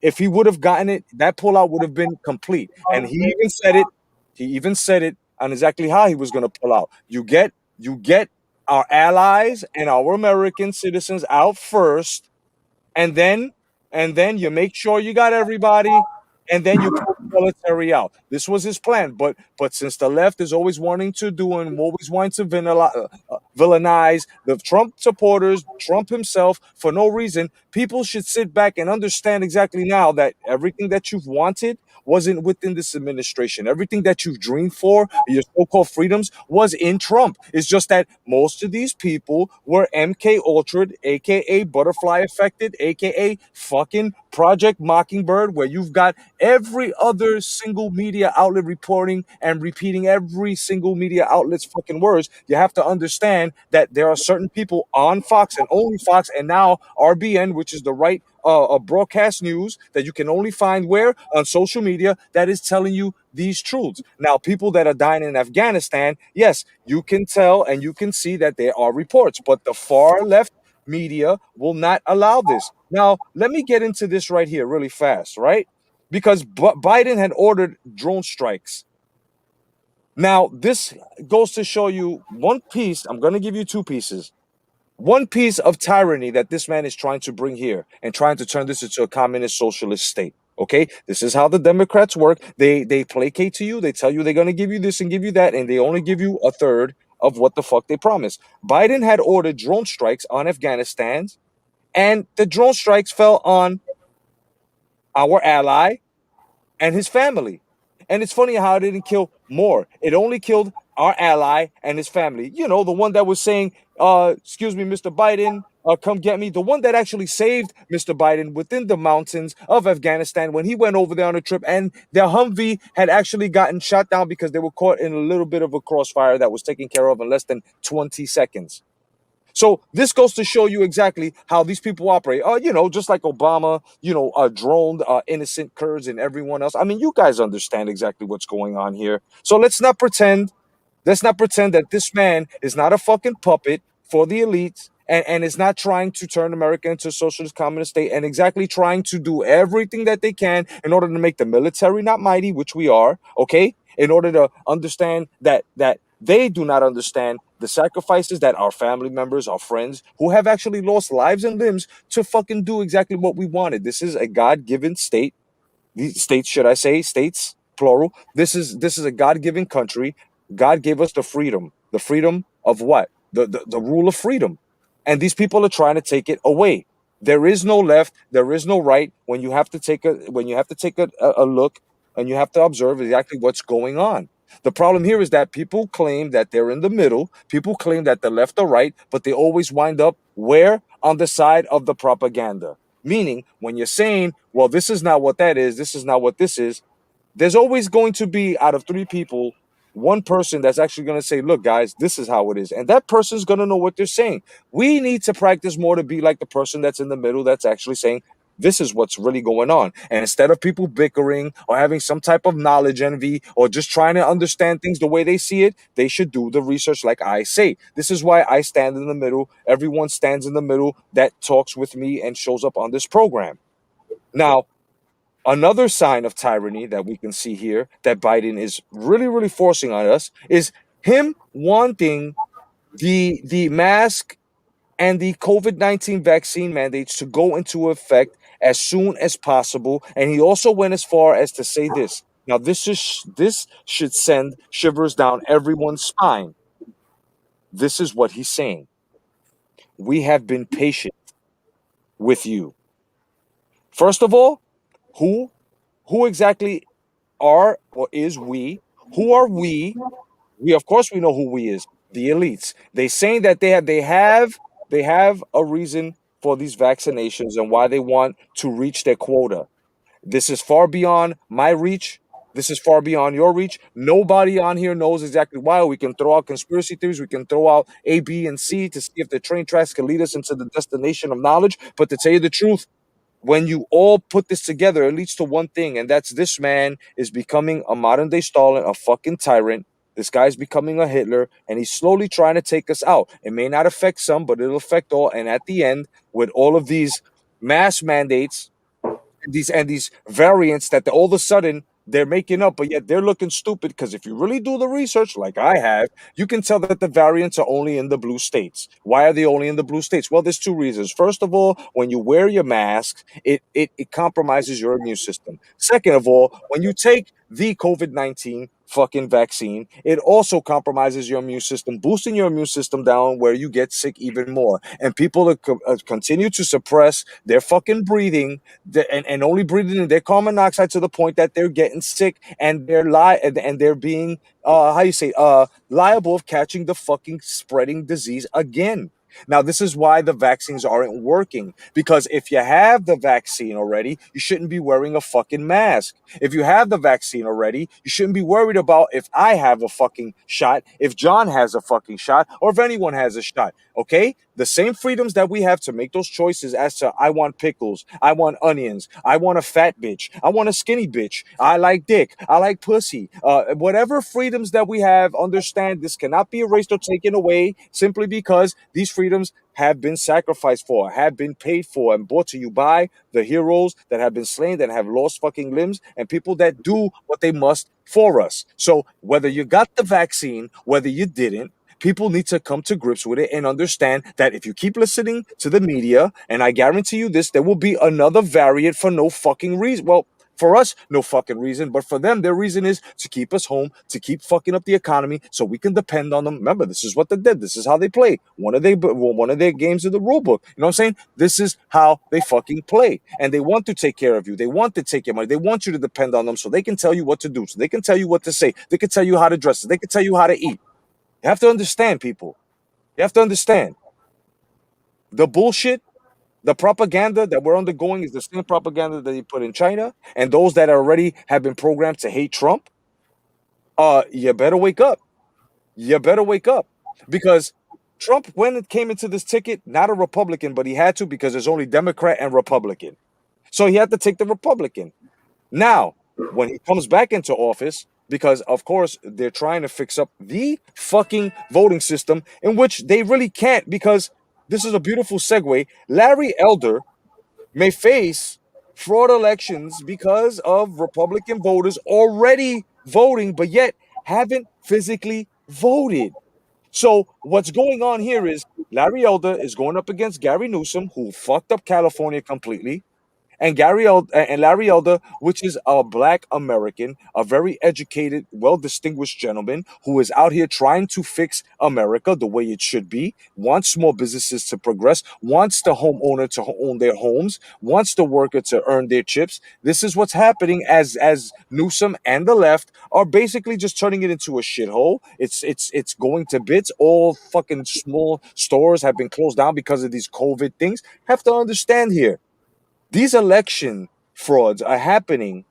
If he would have gotten it, that pullout would have been complete. And he even said it. He even said it on exactly how he was going to pull out. You get our allies and our American citizens out first, and then you make sure you got everybody, and then you pull the military out. This was his plan, but since the left is always wanting to do and always wanting to villainize the Trump supporters, Trump himself, for no reason, people should sit back and understand exactly now that everything that you've wanted wasn't within this administration. Everything that you've dreamed for, your so-called freedoms, was in Trump. It's just that most of these people were MK Ultra, aka butterfly affected, aka fucking Project Mockingbird, where you've got every other single media outlet reporting and repeating every single media outlet's fucking words. You have to understand that there are certain people on Fox and only Fox, and now RBN, which is the right broadcast news that you can only find where on social media, that is telling you these truths. Now, people that are dying in Afghanistan, yes, you can tell and you can see that there are reports, but the far left media will not allow this. Now, let me get into this right here really fast, right? Because Biden had ordered drone strikes. Now, this goes to show you one piece. I'm going to give you two pieces. One piece of tyranny that this man is trying to bring here and trying to turn this into a communist socialist state. Okay, this is how the Democrats work. They placate to you. They tell you they're going to give you this and give you that, and they only give you a third of what the fuck they promise. Biden had ordered drone strikes on Afghanistan, and the drone strikes fell on our ally and his family. And it's funny how it didn't kill more. It only killed our ally and his family. You know, the one that was saying, excuse me, Mr. Biden, come get me. The one that actually saved Mr. Biden within the mountains of Afghanistan when he went over there on a trip, and their Humvee had actually gotten shot down because they were caught in a little bit of a crossfire that was taken care of in less than 20 seconds. So this goes to show you exactly how these people operate. Just like Obama, droned innocent Kurds and everyone else. I mean, you guys understand exactly what's going on here. So let's not pretend that this man is not a fucking puppet for the elites, and is not trying to turn America into a socialist communist state, and exactly trying to do everything that they can in order to make the military not mighty, which we are, okay? In order to understand that they do not understand the sacrifices that our family members, our friends, who have actually lost lives and limbs to fucking do exactly what we wanted. This is a God-given state. These states, should I say, states, plural. This is a God-given country. God gave us the freedom. The freedom of what? The rule of freedom. And these people are trying to take it away. There is no left, there is no right when you have to take a look, and you have to observe exactly what's going on. The problem here is that people claim that they're in the middle, people claim that the left or right, but they always wind up where? On the side of the propaganda. Meaning, when you're saying, well, this is not what that is, this is not what this is, there's always going to be, out of three people, one person that's actually going to say, look, guys, this is how it is. And that person's going to know what they're saying. We need to practice more to be like the person that's in the middle that's actually saying, this is what's really going on. And instead of people bickering or having some type of knowledge envy or just trying to understand things the way they see it, they should do the research like I say. This is why I stand in the middle. Everyone stands in the middle that talks with me and shows up on this program. Now, another sign of tyranny that we can see here that Biden is really, really forcing on us is him wanting the mask and the COVID-19 vaccine mandates to go into effect as soon as possible. And he also went as far as to say this. Now, this should send shivers down everyone's spine. This is what he's saying. We have been patient with you. First of all, who who exactly are or is we? Who are we? We, of course, we know who we is. The elites. They saying that they have a reason for these vaccinations and why they want to reach their quota. This is far beyond my reach. This is far beyond your reach. Nobody on here knows exactly why. We can throw out conspiracy theories. We can throw out A, B, and C to see if the train tracks can lead us into the destination of knowledge. But to tell you the truth, when you all put this together, it leads to one thing, and that's this man is becoming a modern day Stalin, a fucking tyrant. This guy's becoming a Hitler, and he's slowly trying to take us out. It may not affect some, but it'll affect all. And at the end, with all of these mass mandates, these variants that all of a sudden they're making up, but yet they're looking stupid because if you really do the research, like I have, you can tell that the variants are only in the blue states. Why are they only in the blue states? Well, there's two reasons. First of all, when you wear your mask, it compromises your immune system. Second of all, when you take the COVID-19 fucking vaccine, it also compromises your immune system, boosting your immune system down where you get sick even more. And people continue to suppress their fucking breathing and only breathing in their carbon monoxide to the point that they're getting sick and and they're being how you say liable of catching the fucking spreading disease again. Now, this is why the vaccines aren't working. Because if you have the vaccine already, you shouldn't be wearing a fucking mask. If you have the vaccine already, you shouldn't be worried about if I have a fucking shot, if John has a fucking shot, or if anyone has a shot. Okay? The same freedoms that we have to make those choices as to I want pickles, I want onions, I want a fat bitch, I want a skinny bitch, I like dick, I like pussy. Whatever freedoms that we have, understand this cannot be erased or taken away simply because these freedoms have been sacrificed for, have been paid for, and brought to you by the heroes that have been slain, that have lost fucking limbs, and people that do what they must for us. So whether you got the vaccine, whether you didn't, people need to come to grips with it and understand that if you keep listening to the media, and I guarantee you this, there will be another variant for no fucking reason. Well, for us, no fucking reason, but for them, their reason is to keep us home, to keep fucking up the economy, so we can depend on them. Remember, this is what they did. This is how they play. One of their games in the rule book. You know what I'm saying? This is how they fucking play, and they want to take care of you. They want to take your money. They want you to depend on them, so they can tell you what to do, so they can tell you what to say. They can tell you how to dress. They can tell you how to eat. You have to understand, people. You have to understand. The bullshit, the propaganda that we're undergoing is the same propaganda that you put in China, and those that already have been programmed to hate Trump. You better wake up. You better wake up because Trump, when it came into this ticket, not a Republican, but he had to because there's only Democrat and Republican, so he had to take the Republican. Now, when he comes back into office, because of course they're trying to fix up the fucking voting system, in which they really can't, because this is a beautiful segue. Larry Elder may face fraud elections because of Republican voters already voting, but yet haven't physically voted. So what's going on here is Larry Elder is going up against Gary Newsom, who fucked up California completely, and Larry Elder, which is a black American, a very educated, well-distinguished gentleman who is out here trying to fix America the way it should be, wants small businesses to progress, wants the homeowner to own their homes, wants the worker to earn their chips. This is what's happening as Newsom and the left are basically just turning it into a shithole. It's going to bits. All fucking small stores have been closed down because of these COVID things. Have to understand here. These election frauds are happening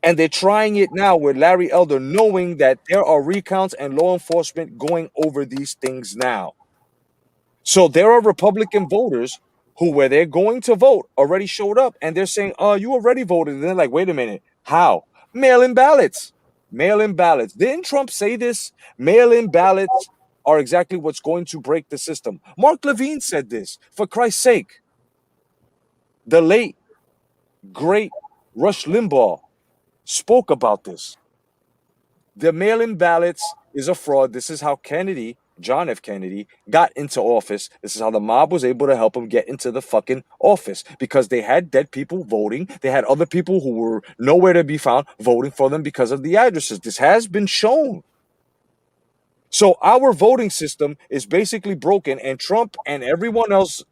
And they're trying it now with Larry Elder, knowing that there are recounts and law enforcement going over these things now. So there are Republican voters who, where they're going to vote, already showed up and they're saying, "Oh, you already voted." And they're like, "Wait a minute, how?" Mail-in ballots. Mail-in ballots. Didn't Trump say this? Mail-in ballots are exactly what's going to break the system. Mark Levine said this, for Christ's sake. The late, great Rush Limbaugh spoke about this. The mail-in ballots is a fraud. This is how Kennedy, John F. Kennedy, got into office. This is how the mob was able to help him get into the fucking office, because they had dead people voting. They had other people who were nowhere to be found voting for them because of the addresses. This has been shown. So our voting system is basically broken, and Trump and everyone else,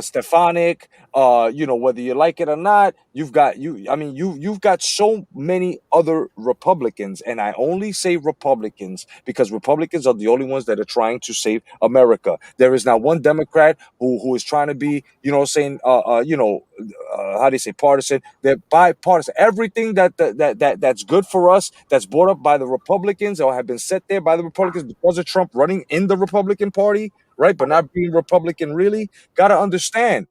Stefanik, whether you like it or not, you've got you've got so many other Republicans, and I only say Republicans because Republicans are the only ones that are trying to save America. There is not one Democrat who is trying to be, how do you say, partisan. They're bipartisan. Everything that's good for us, that's brought up by the Republicans or have been set there by the Republicans because of Trump running in the Republican Party, right? But not being Republican really. Got to understand,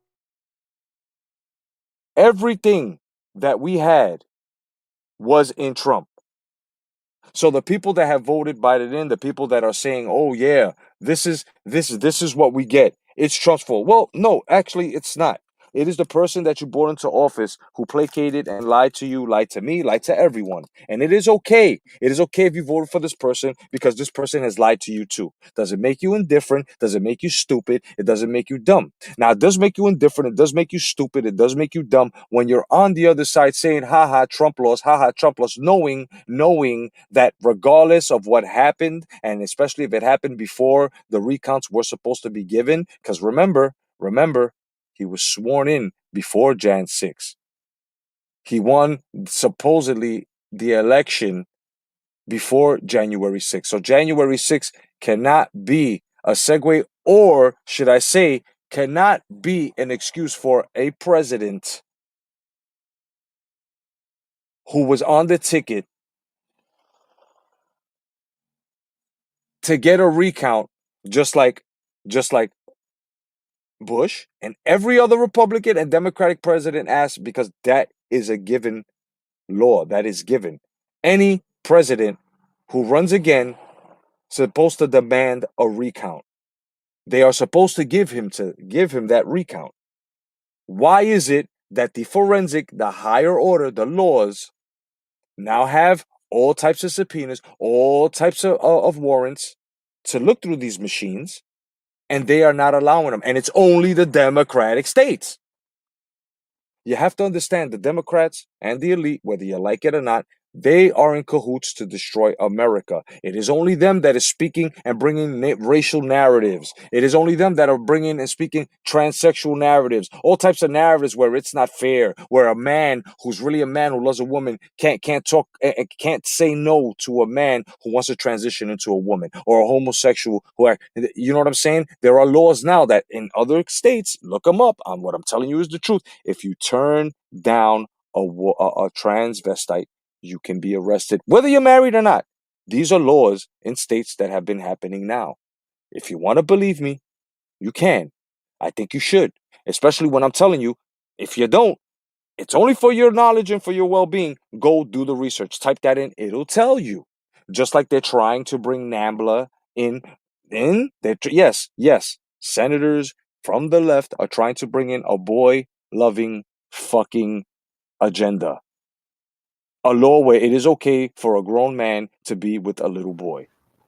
everything that we had was in Trump. So the people that have voted Biden in, the people that are saying, "Oh yeah, this is what we get. It's Trump's fault." Well, no, actually, it's not. It is the person that you brought into office who placated and lied to you, lied to me, lied to everyone. And it is okay. It is okay if you voted for this person because this person has lied to you too. Does it make you indifferent? Does it make you stupid? It doesn't make you dumb. Now, it does make you indifferent. It does make you stupid. It does make you dumb when you're on the other side saying, "Ha ha, Trump lost. Ha ha, Trump lost," knowing that regardless of what happened, and especially if it happened before the recounts were supposed to be given, because remember, he was sworn in before Jan 6. He won supposedly the election before January 6. So January 6 cannot be a segue, or should I say, cannot be an excuse for a president who was on the ticket to get a recount, just like Bush and every other Republican and Democratic president asked, because that is a given law. That is given. Any president who runs again supposed to demand a recount. They are supposed to give him that recount. Why is it that the forensic, the higher order, the laws now have all types of subpoenas, all types of warrants to look through these machines, and they are not allowing them? And it's only the Democratic states. You have to understand, the Democrats and the elite, whether you like it or not, they are in cahoots to destroy America. It is only them that is speaking and bringing racial narratives. It is only them that are bringing and speaking transsexual narratives, all types of narratives where it's not fair, where a man who's really a man who loves a woman can't talk, can't say no to a man who wants to transition into a woman, or a homosexual you know what I'm saying? There are laws now that in other states, look them up. What I'm telling you is the truth. If you turn down a transvestite, you can be arrested, whether you're married or not. These are laws in states that have been happening now. If you want to believe me, you can. I think you should, especially when I'm telling you. If you don't, it's only for your knowledge and for your well-being. Go do the research. Type that in. It'll tell you. Just like they're trying to bring NAMBLA in. Yes. Senators from the left are trying to bring in a boy-loving fucking agenda. A law where it is okay for a grown man to be with a little boy.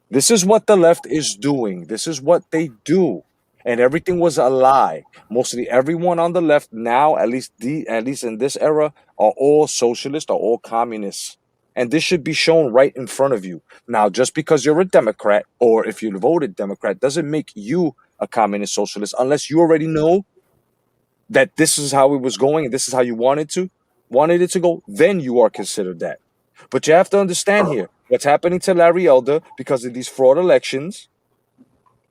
This is what the left is doing. This is what they do. And everything was a lie. Mostly everyone on the left now, at least in this era, are all socialists, are all communists. And this should be shown right in front of you. Now, just because you're a Democrat, or if you voted Democrat, doesn't make you a communist socialist, unless you already know that this is how it was going and this is how you wanted it to go, then you are considered that. But you have to understand here what's happening to Larry Elder because of these fraud elections,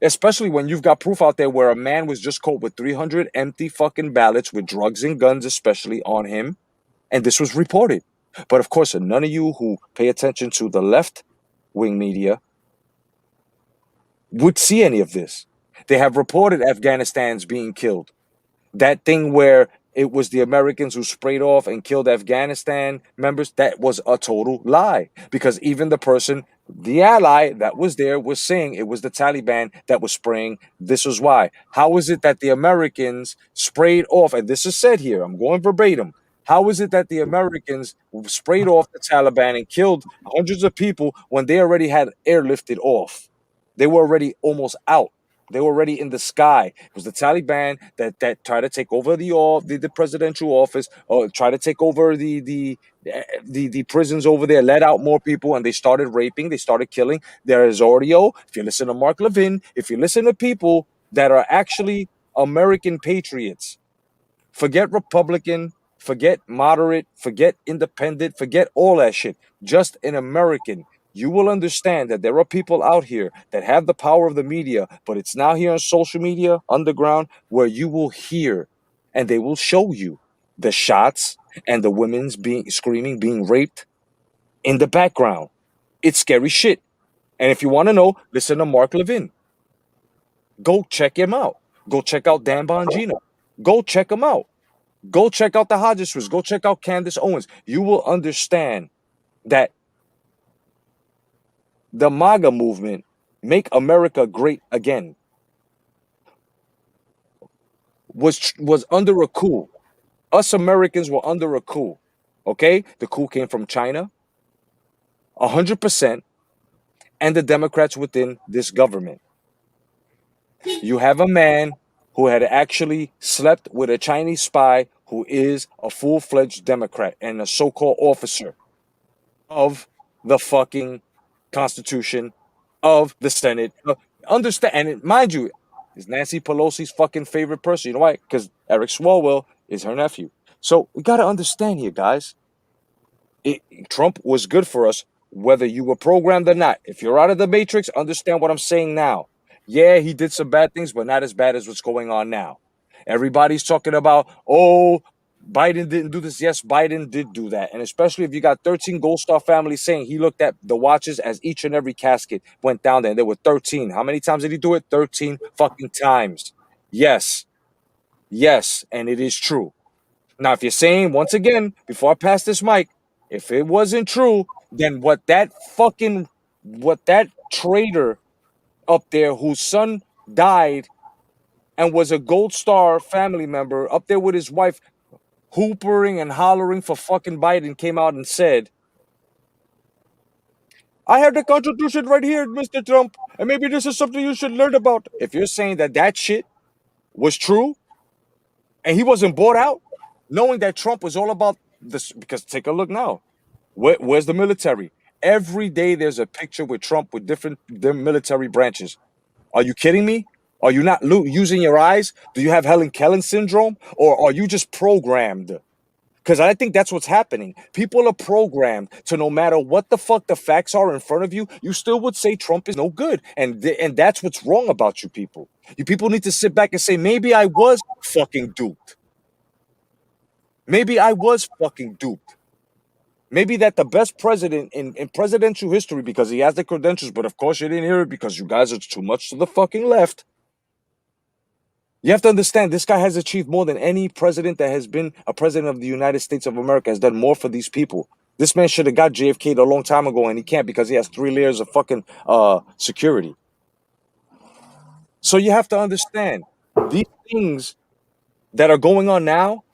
especially when you've got proof out there where a man was just caught with 300 empty fucking ballots with drugs and guns, especially on him, and this was reported. But of course, none of you who pay attention to the left-wing media would see any of this. They have reported Afghanistan's being killed. That thing where it was the Americans who sprayed off and killed Afghanistan members, that was a total lie. Because even the person, the ally that was there, was saying it was the Taliban that was spraying. This was why. How is it that the Americans sprayed off, and this is said here, I'm going verbatim. How is it that the Americans sprayed off the Taliban and killed hundreds of people when they already had airlifted off? They were already almost out. They were already in the sky. It was the Taliban that tried to take over the presidential office, or try to take over the prisons over there, let out more people, and they started raping. They started killing. There is audio. If you listen to Mark Levin, if you listen to people that are actually American patriots, forget Republican, forget moderate, forget independent, forget all that shit. Just an American. You will understand that there are people out here that have the power of the media, but it's now here on social media, underground, where you will hear and they will show you the shots and the women's being screaming, being raped in the background. It's scary shit. And if you want to know, listen to Mark Levin. Go check him out. Go check out Dan Bongino. Go check him out. Go check out the Hodges. Go check out Candace Owens. You will understand that the MAGA movement, Make America Great Again, was under a coup. Us Americans were under a coup. Okay? The coup came from China, 100%, and the Democrats within this government. You have a man who had actually slept with a Chinese spy who is a full-fledged Democrat and a so-called officer of the fucking Constitution, of the Senate. Understand, and mind you, is Nancy Pelosi's fucking favorite person. You know why? Because Eric Swalwell is her nephew. So we got to understand here, guys. Trump was good for us, whether you were programmed or not. If you're out of the matrix, understand what I'm saying now. Yeah, he did some bad things, but not as bad as what's going on now. Everybody's talking about, oh, Biden didn't do this. Yes, Biden did do that. And especially if you got 13 Gold Star families saying he looked at the watches as each and every casket went down there. And there were 13. How many times did he do it? 13 fucking times. Yes. Yes. And it is true. Now, if you're saying, once again, before I pass this mic, if it wasn't true, then what that traitor up there whose son died and was a Gold Star family member up there with his wife, hoopering and hollering for fucking Biden, came out and said, I have the Constitution right here, Mr. Trump, and maybe this is something you should learn about. If you're saying that shit was true and he wasn't bought out, knowing that Trump was all about this, because take a look now. Where's the military? Every day there's a picture with Trump with different military branches. Are you kidding me? Are you not using your eyes? Do you have Helen Keller syndrome? Or are you just programmed? Because I think that's what's happening. People are programmed to, no matter what the fuck the facts are in front of you, you still would say Trump is no good. And that's what's wrong about you people. You people need to sit back and say, maybe I was fucking duped. Maybe I was fucking duped. Maybe that the best president in presidential history, because he has the credentials, but of course you didn't hear it because you guys are too much to the fucking left. You have to understand, this guy has achieved more than any president that has been a president of the United States of America, has done more for these people. This man should have got JFK'd a long time ago, and he can't because he has 3 layers of fucking security. So you have to understand, these things that are going on now,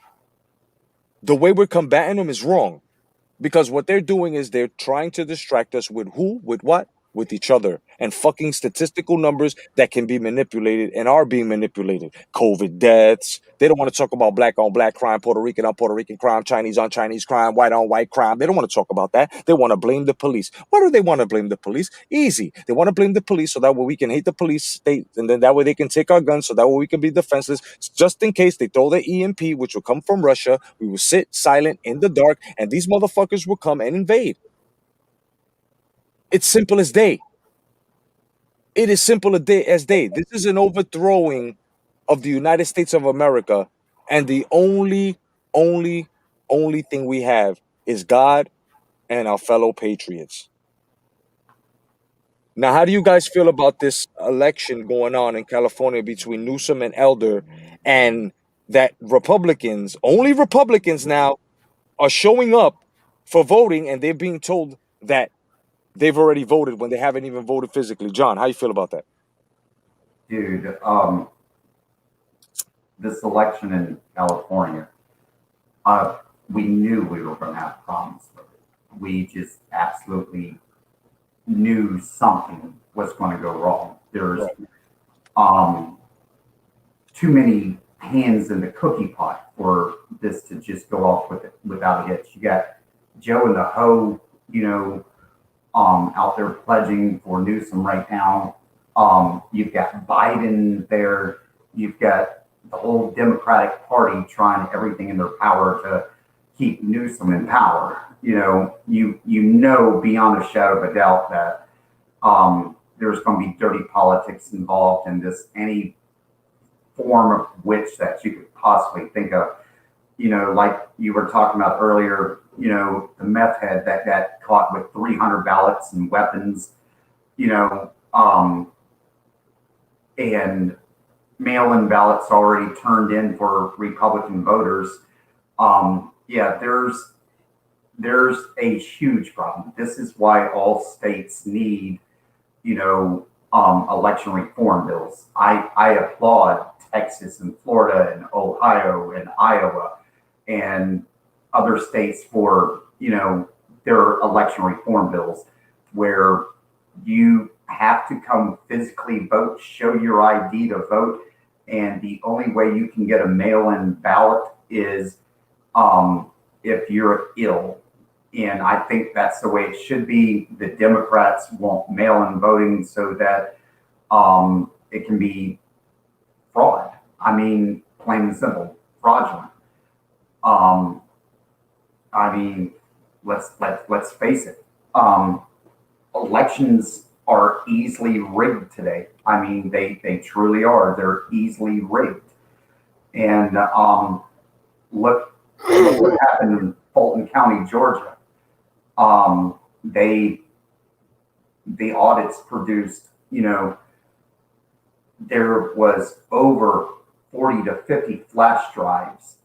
the way we're combating them is wrong. Because what they're doing is they're trying to distract us with who? With what? With each other. And fucking statistical numbers that can be manipulated and are being manipulated. COVID deaths. They don't want to talk about black on black crime, Puerto Rican on Puerto Rican crime, Chinese on Chinese crime, white on white crime. They don't want to talk about that. They want to blame the police. Why do they want to blame the police? Easy. They want to blame the police so that way we can hate the police state, and then that way they can take our guns, so that way we can be defenseless. Just in case they throw the EMP, which will come from Russia, we will sit silent in the dark, and these motherfuckers will come and invade. It's simple as day. It is simple as day. This is an overthrowing of the United States of America, and the only thing we have is God and our fellow patriots. Now, how do you guys feel about this election going on in California between Newsom and Elder, and that Republicans, only Republicans now, are showing up for voting, and they're being told that they've already voted when they haven't even voted physically? John, how you feel about that? Dude, this election in California, we knew we were going to have problems with it. We just absolutely knew something was going to go wrong. There's too many hands in the cookie pot for this to just go off with it without a hitch. You got Joe and the Ho, out there pledging for Newsom right now. You've got Biden there. You've got the whole Democratic Party trying everything in their power to keep Newsom in power. You know beyond a shadow of a doubt that there's going to be dirty politics involved in this, any form of which that you could possibly think of. Like you were talking about earlier, the meth head that got caught with 300 ballots and weapons, and mail-in ballots already turned in for Republican voters. Yeah, there's a huge problem. This is why all states need, election reform bills. I applaud Texas and Florida and Ohio and Iowa and other states for, their election reform bills, where you have to come physically vote, show your ID to vote. And the only way you can get a mail-in ballot is if you're ill. And I think that's the way it should be. The Democrats want mail-in voting so that it can be fraud. I mean, plain and simple, fraudulent. Let's face it. Elections are easily rigged today. I mean, they truly are. They're easily rigged. And look what happened in Fulton County, Georgia. The audits produced, there was over 40 to 50 flash drives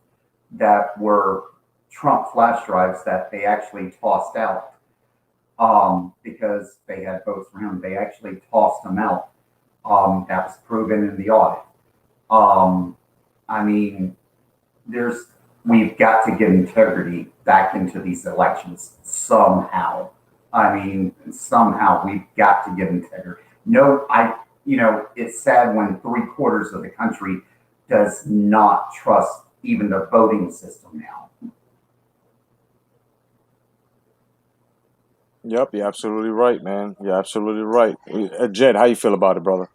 that were Trump flash drives that they actually tossed out because they had votes for him. They actually tossed them out. That was proven in the audit. We've got to get integrity back into these elections somehow. Somehow we've got to get integrity. It's sad when 3/4 of the country does not trust even the voting system now. Yep, you're absolutely right, man. You're absolutely right. Jed, how you feel about it, brother?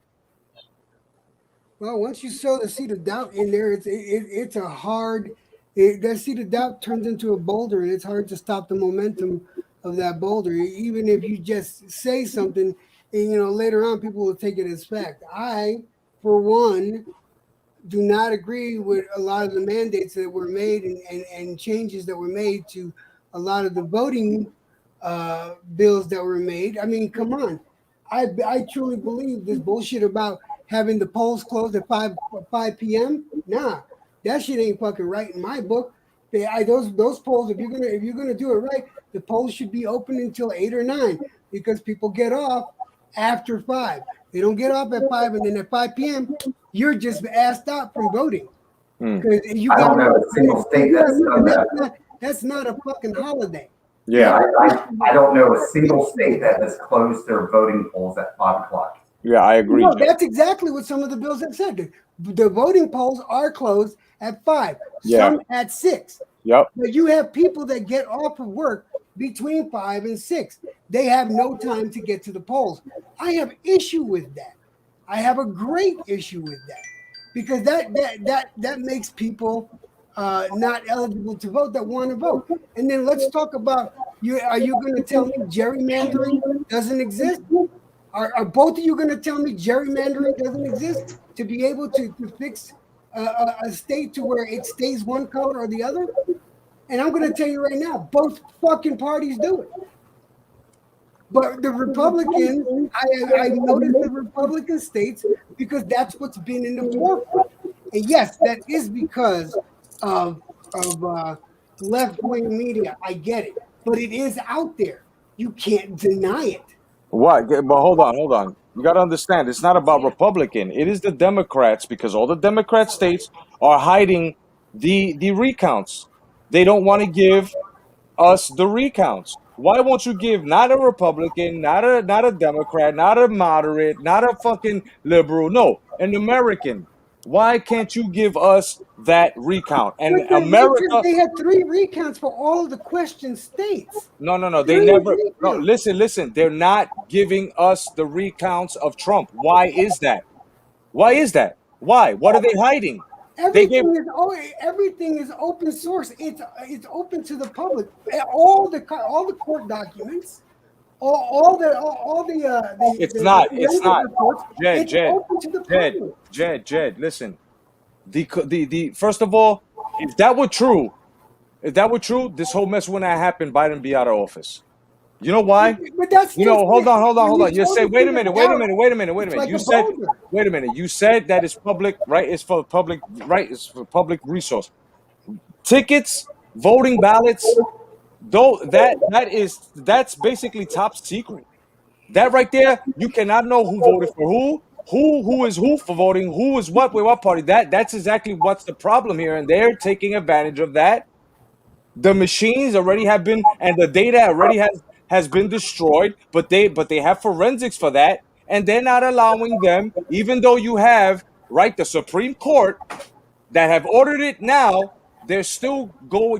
Well, once you sow the seed of doubt in there, it's a hard. That seed of doubt turns into a boulder, and it's hard to stop the momentum of that boulder. Even if you just say something, and later on people will take it as fact. I, for one, do not agree with a lot of the mandates that were made and changes that were made to a lot of the voting bills that were made. I mean, come on. I truly believe this bullshit about having the polls closed at 5 p.m. Nah, that shit ain't fucking right in my book. Those polls, if you're gonna do it right, the polls should be open until 8 or 9 because people get off after 5. They don't get off at 5, and then at 5 p.m. you're just asked out from voting. Because I don't know a single state that's done that. That's not a fucking holiday. Yeah, I don't know a single state that has closed their voting polls at 5 o'clock. Yeah, I agree. No, that's exactly what some of the bills have said. The voting polls are closed at 5, some at 6. Yep. But you have people that get off of work between 5 and 6. They have no time to get to the polls. I have issue with that. I have a great issue with that because that makes people not eligible to vote that want to vote. And then let's talk about you. Are you going to tell me gerrymandering doesn't exist? Are both of you going to tell me gerrymandering doesn't exist to be able to fix a state to where it stays one color or the other? And I'm going to tell you right now, both fucking parties do it. But the Republicans, I noticed the Republican states because that's what's been in the forefront. And yes, that is because of left wing media. I get it, but it is out there. You can't deny it. What? But hold on, hold on. You got to understand, it's not about Republican. It is the Democrats because all the Democrat states are hiding the recounts. They don't want to give us the recounts. Why won't you give not a Republican, not a Democrat, not a moderate, not a fucking liberal, no, an American? Why can't you give us that recount? And Because America, they had 3 recounts for all of the question states. no, they 3 never. No, recounts. listen. They're not giving us the recounts of Trump. Why is that? Why is that? Why? What are they hiding? They gave. Everything is open source. It's open to the public. All the court documents, all It's not. the It's forensic not. reports. Jed, It's Jed, open to the public. Jed. Listen. The first of all, if that were true, this whole mess wouldn't have happened. Biden be out of office. You know why? But that's You know, just hold it. on, When you You throw say, the wait a thing minute, out, wait a it's minute. like You a said, boulder. wait a minute. You said that it's public, right? It's for public, right? It's for public resource. Tickets, voting ballots, though that's basically top secret. That right there, you cannot know who voted for who is who for voting, who is what with what party. That's exactly what's the problem here, and they're taking advantage of that. The machines already have been, and the data already has been destroyed, but they have forensics for that, and they're not allowing them, even though you have right the Supreme Court that have ordered it now. They're still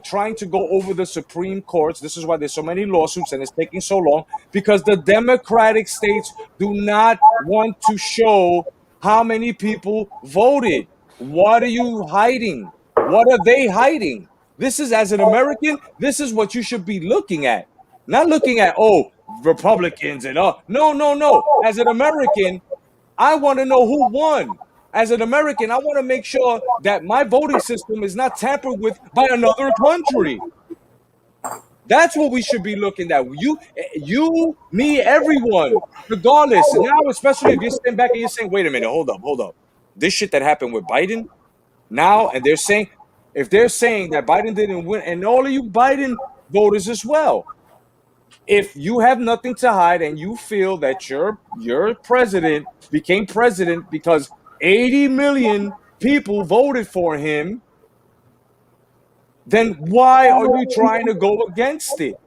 trying to go over the Supreme Courts. This is why there's so many lawsuits and it's taking so long because the Democratic states do not want to show how many people voted. What are you hiding? What are they hiding? This is, as an American, this is what you should be looking at. Not looking at, oh, Republicans and no. As an American, I want to know who won. As an American, I want to make sure that my voting system is not tampered with by another country. That's what we should be looking at. You, me, everyone, regardless. And now, especially if you're sitting back and you're saying, wait a minute, hold up. This shit that happened with Biden now, and if they're saying that Biden didn't win, and all of you Biden voters as well, if you have nothing to hide and you feel that your president became president because 80 million people voted for him, then why are you trying to go against it?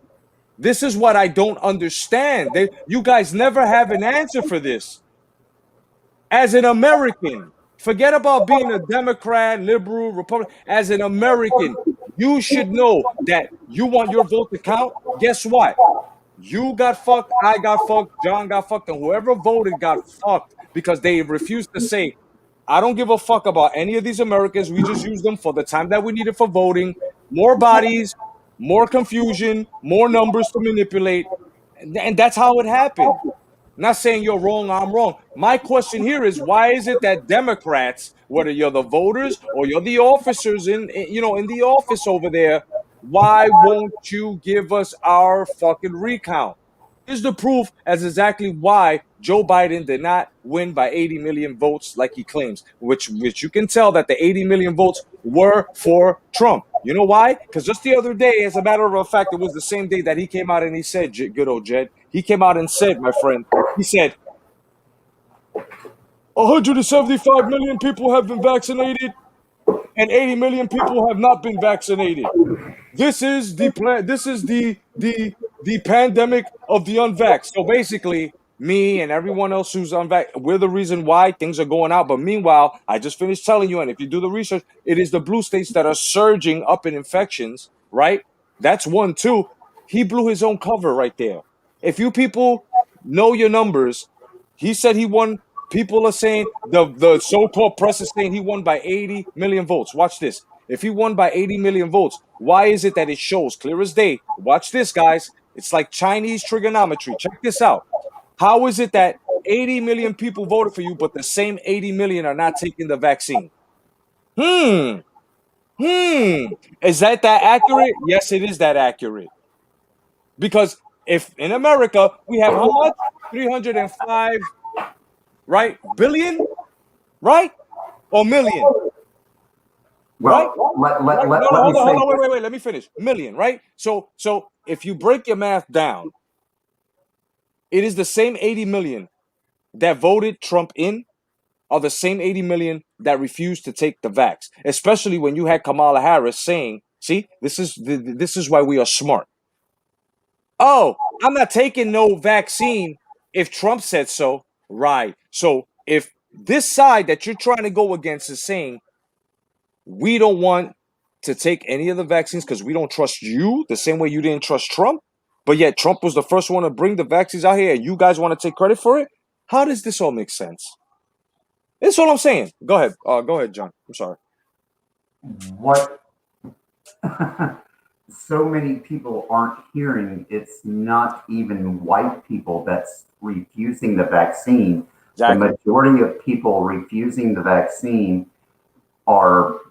This is what I don't understand. You guys never have an answer for this. As an American, forget about being a Democrat, liberal, Republican. As an American, you should know that you want your vote to count. Guess what? You got fucked, I got fucked, John got fucked, and whoever voted got fucked because they refused to say, I don't give a fuck about any of these Americans. We just use them for the time that we need it for voting. More bodies, more confusion, more numbers to manipulate. And that's how it happened. Not saying you're wrong, I'm wrong. My question here is why is it that Democrats, whether you're the voters or you're the officers in the office over there, why won't you give us our fucking recount? Here's the proof as exactly why Joe Biden did not win by 80 million votes like he claims, which you can tell that the 80 million votes were for Trump. You know why? Because just the other day, as a matter of fact, it was the same day that he came out and he said, good old Jed, he came out and said, my friend, he said, 175 million people have been vaccinated and 80 million people have not been vaccinated. This is the plan. This is the pandemic of the unvaxxed. So basically, me and everyone else who's unvaxxed, we're the reason why things are going out. But meanwhile, I just finished telling you, and if you do the research, it is the blue states that are surging up in infections, right? That's one. Two, he blew his own cover right there. If you people know your numbers, he said he won. People are saying the so-called press is saying he won by 80 million votes. Watch this. If he won by 80 million votes, why is it that it shows clear as day? Watch this, guys. It's like Chinese trigonometry. Check this out. How is it that 80 million people voted for you, but the same 80 million are not taking the vaccine? Is that accurate? Yes, it is that accurate. Because if in America we have how much? 305, right? Billion, right? Or million, right? Well, Right? No, no, let me hold on, say this. wait. Let me finish. Million, right? So if you break your math down, it is the same 80 million that voted Trump in are the same 80 million that refused to take the vax. Especially when you had Kamala Harris saying, "See, this is why we are smart." Oh, I'm not taking no vaccine if Trump said so. Right. So if this side that you're trying to go against is saying we don't want to take any of the vaccines because we don't trust you the same way you didn't trust Trump, but yet Trump was the first one to bring the vaccines out here and you guys want to take credit for it, how does this all make sense? That's all I'm saying. Go ahead. Go ahead, John. I'm sorry. What so many people aren't hearing, it's not even white people that's refusing the vaccine. Exactly. The majority of people refusing the vaccine are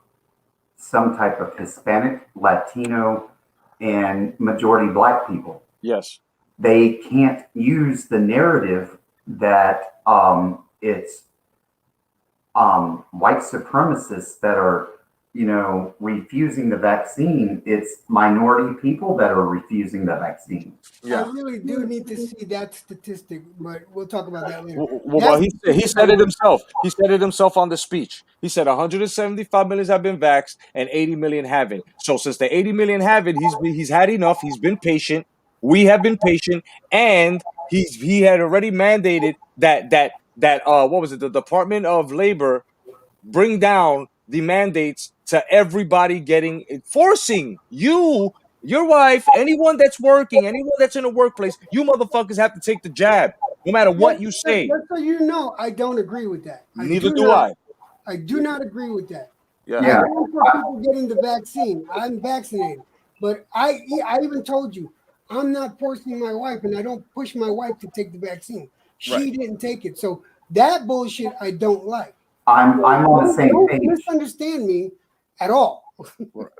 some type of Hispanic, Latino, and majority black people. Yes. They can't use the narrative that it's white supremacists that are, refusing the vaccine. It's minority people that are refusing the vaccine. I Yeah. really do need to see that statistic, but we'll talk about that later. Well, he said it himself. He said it himself on the speech. He said 175 million have been vaxxed and 80 million haven't. So since the 80 million haven't, he's had enough. He's been patient. We have been patient, and he had already mandated that what was it? The Department of Labor bring down the mandates to everybody forcing you, your wife, anyone that's working, anyone that's in a workplace, you motherfuckers have to take the jab, no matter what you say. Just so you know, I don't agree with that. Neither do I. I do not agree with that. Yeah. I am for people getting the vaccine. I'm vaccinated, but I even told you I'm not forcing my wife, and I don't push my wife to take the vaccine. She didn't take it, so that bullshit I don't like. I'm on the same Don't page. misunderstand me at all.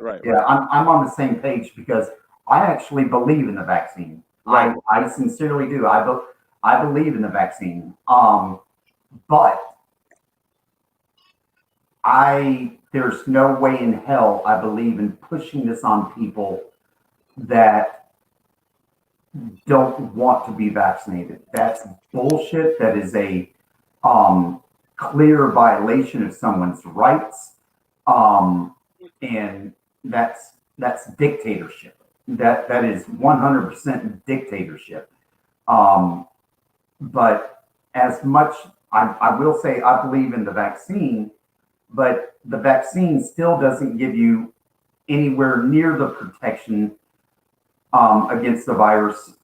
Right. Yeah, I'm on the same page because I actually believe in the vaccine. Right. I sincerely do. I believe in the vaccine. But there's no way in hell I believe in pushing this on people that don't want to be vaccinated. That's bullshit. That is a clear violation of someone's rights. And that's dictatorship. That is 100% dictatorship. But as much, I will say I believe in the vaccine, but the vaccine still doesn't give you anywhere near the protection against the virus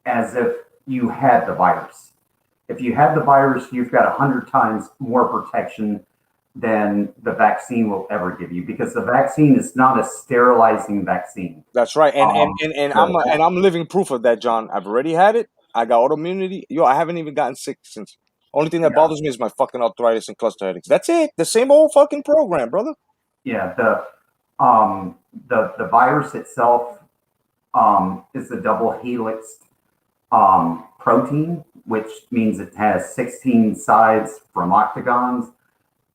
as if you had the virus. If you had the virus, you've got 100 times more protection than the vaccine will ever give you, because the vaccine is not a sterilizing vaccine. That's right. And I'm living proof of that, John. I've already had it. I got autoimmunity. Yo, I haven't even gotten sick since. Only thing that bothers me is my fucking arthritis and cluster headaches. That's it. The same old fucking program, brother. Yeah, the virus itself is a double helix protein, which means it has 16 sides from octagons,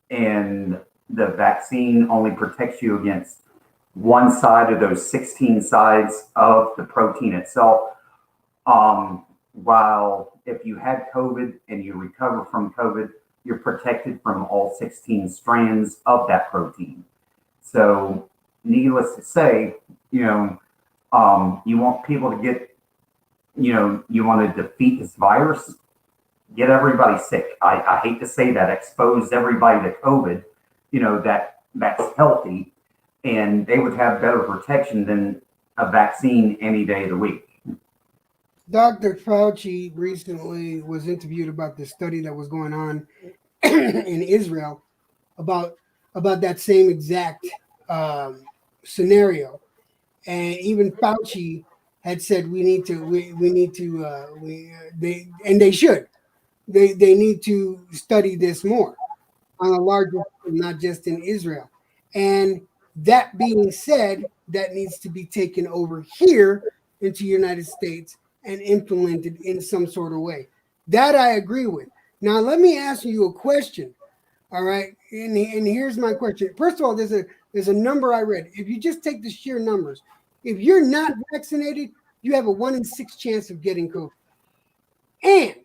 and the vaccine only protects you against one side of those 16 sides of the protein itself. While if you had COVID and you recover from COVID, you're protected from all 16 strands of that protein. So, needless to say, you want people to get, you want to defeat this virus, get everybody sick. I hate to say that, expose everybody to COVID, that's healthy, and they would have better protection than a vaccine any day of the week. Dr. Fauci recently was interviewed about the study that was going on in Israel about that same exact scenario, and even Fauci had said they should need to study this more on a larger scale, not just in Israel. And That being said, that needs to be taken over here into the United States and implemented in some sort of way. That I agree with. Now, let me ask you a question. All right, and here's my question. First of all, there's a number I read. If you just take the sheer numbers, if you're not vaccinated, you have a 1 in 6 chance of getting COVID. And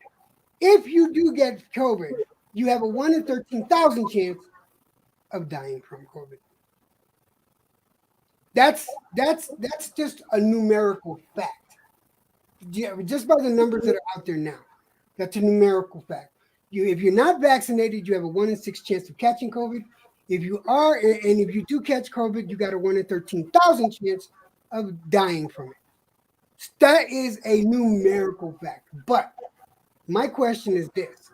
if you do get COVID, you have a 1 in 13,000 chance of dying from COVID. That's just a numerical fact. Yeah, just by the numbers that are out there now, that's a numerical fact. If you're not vaccinated, you have a 1 in 6 chance of catching COVID. If you are, and if you do catch COVID, you got a 1 in 13,000 chance of dying from it. That is a numerical fact. But my question is this: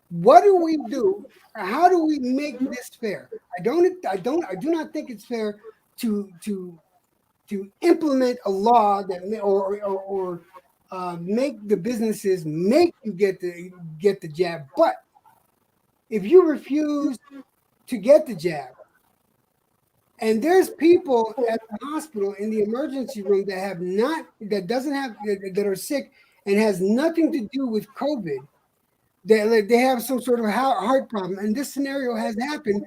what do we do? How do we make this fair? I do not think it's fair to implement a law that or make the businesses make you get the jab. But if you refuse to get the jab, and there's people at the hospital in the emergency room that are sick and has nothing to do with COVID, they have some sort of heart problem, and this scenario has happened,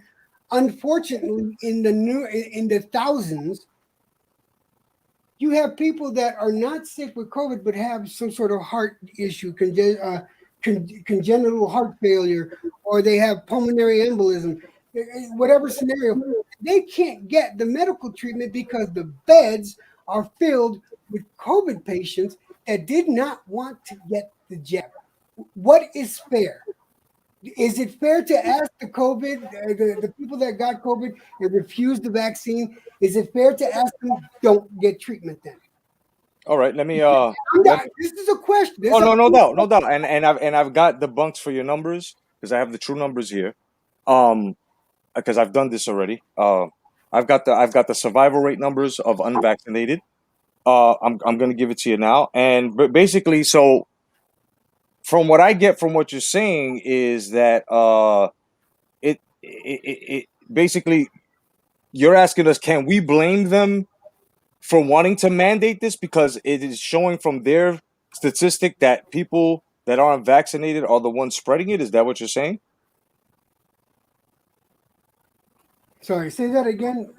unfortunately, in the thousands. You have people that are not sick with COVID but have some sort of heart issue, congenital heart failure, or they have pulmonary embolism, whatever scenario. They can't get the medical treatment because the beds are filled with COVID patients that did not want to get the jab. What is fair? Is it fair to ask the people that got COVID and refused the vaccine? Is it fair to ask them don't get treatment then? All right, let me. This is a question. No doubt, and I've got the bunks for your numbers because I have the true numbers here. Because I've done this already. I've got the survival rate numbers of unvaccinated. I'm gonna give it to you now, but basically, so from what I get from what you're saying is that it basically you're asking us, can we blame them for wanting to mandate this because it is showing from their statistic that people that aren't vaccinated are the ones spreading it? Is that what you're saying? Sorry, say that again.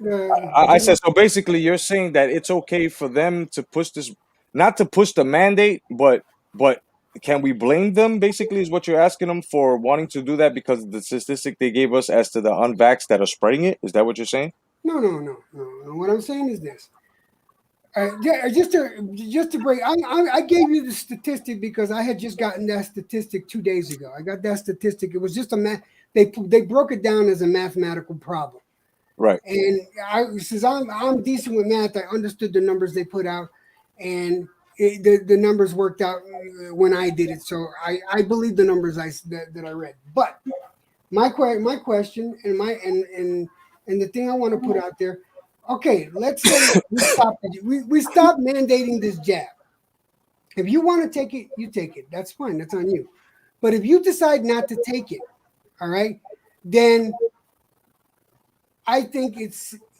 I said, so basically you're saying that it's okay for them to push this, not to push the mandate, but can we blame them, basically, is what you're asking them for wanting to do that because of the statistic they gave us as to the unvaxxed that are spreading it? Is that what you're saying? No. What I'm saying is this. Just to break, I gave you the statistic because I had just gotten that statistic 2 days ago. I got that statistic. It was just they broke it down as a mathematical problem. Right. And since I'm decent with math, I understood the numbers they put out, and the numbers worked out when I did it. So I believe the numbers that I read. But my question and the thing I want to put out there. Okay, let's say we stop mandating this jab. If you want to take it, you take it. That's fine. That's on you. But if you decide not to take it, all right, then I think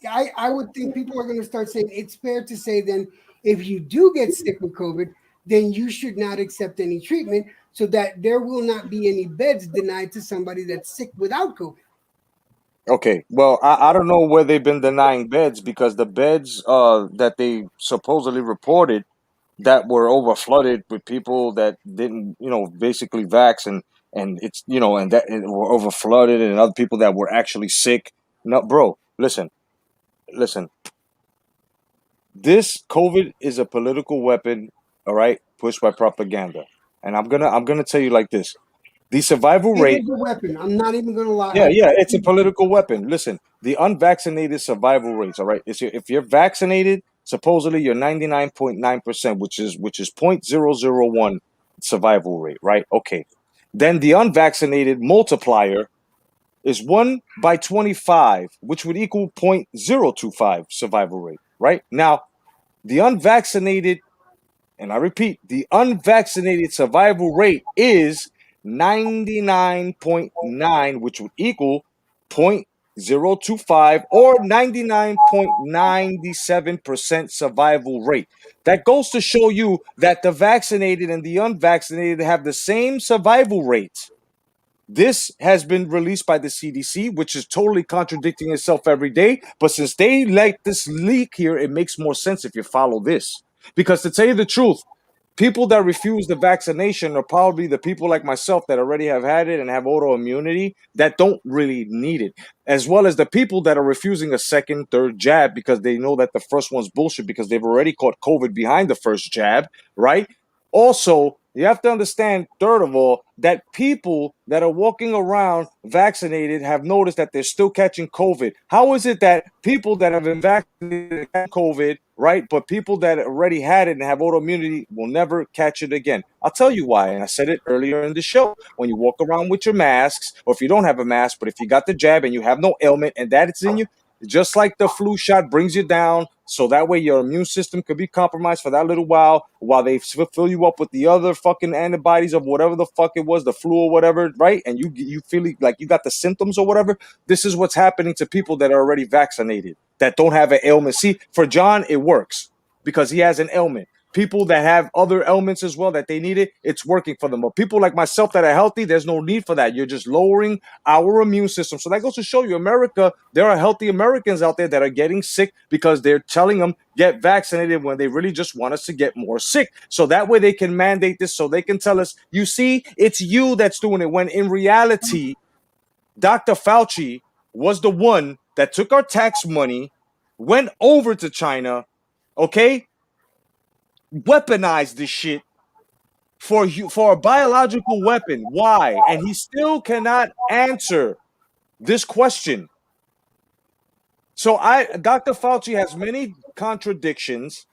I would think people are going to start saying it's fair to say then if you do get sick with COVID, then you should not accept any treatment so that there will not be any beds denied to somebody that's sick without COVID. Okay, well, I don't know where they've been denying beds because the beds that they supposedly reported that were over flooded with people that didn't, basically vax and it's, and were over flooded and other people that were actually sick. No, bro, listen. This COVID is a political weapon, all right, pushed by propaganda. And I'm gonna tell you like this. The survival rate. It is a weapon. I'm not even going to lie. Yeah, it's a political weapon. Listen, the unvaccinated survival rates, all right? If you're vaccinated, supposedly you're 99.9%, which is 0.001 survival rate, right? Okay. Then the unvaccinated multiplier is 1 by 25, which would equal 0.025 survival rate, right? Now, the unvaccinated, and I repeat, the unvaccinated survival rate is 99.9, which would equal 0.025 or 99.97% survival rate. That goes to show you that the vaccinated and the unvaccinated have the same survival rate. This has been released by the CDC, which is totally contradicting itself every day. But since they let this leak here, it makes more sense if you follow this. Because to tell you the truth, people that refuse the vaccination are probably the people like myself that already have had it and have autoimmunity that don't really need it, as well as the people that are refusing a second, third jab because they know that the first one's bullshit because they've already caught COVID behind the first jab, right? Also, you have to understand, third of all, that people that are walking around vaccinated have noticed that they're still catching COVID. How is it that people that have been vaccinated have COVID, right? But people that already had it and have autoimmunity will never catch it again. I'll tell you why. And I said it earlier in the show. When you walk around with your masks, or if you don't have a mask, but if you got the jab and you have no ailment and that it's in you, just like the flu shot brings you down, so that way your immune system could be compromised for that little while they fill you up with the other fucking antibodies of whatever the fuck it was, the flu or whatever, right? And you feel like you got the symptoms or whatever. This is what's happening to people that are already vaccinated, that don't have an ailment. See, for John, it works because he has an ailment. People that have other ailments as well that they need it, it's working for them. But people like myself that are healthy, there's no need for that. You're just lowering our immune system. So that goes to show you, America, there are healthy Americans out there that are getting sick because they're telling them get vaccinated when they really just want us to get more sick. So that way they can mandate this, so they can tell us, you see, it's you that's doing it. When in reality, Dr. Fauci was the one that took our tax money, went over to China, okay, weaponized this shit for a biological weapon. Why? And he still cannot answer this question. So Dr. Fauci has many contradictions.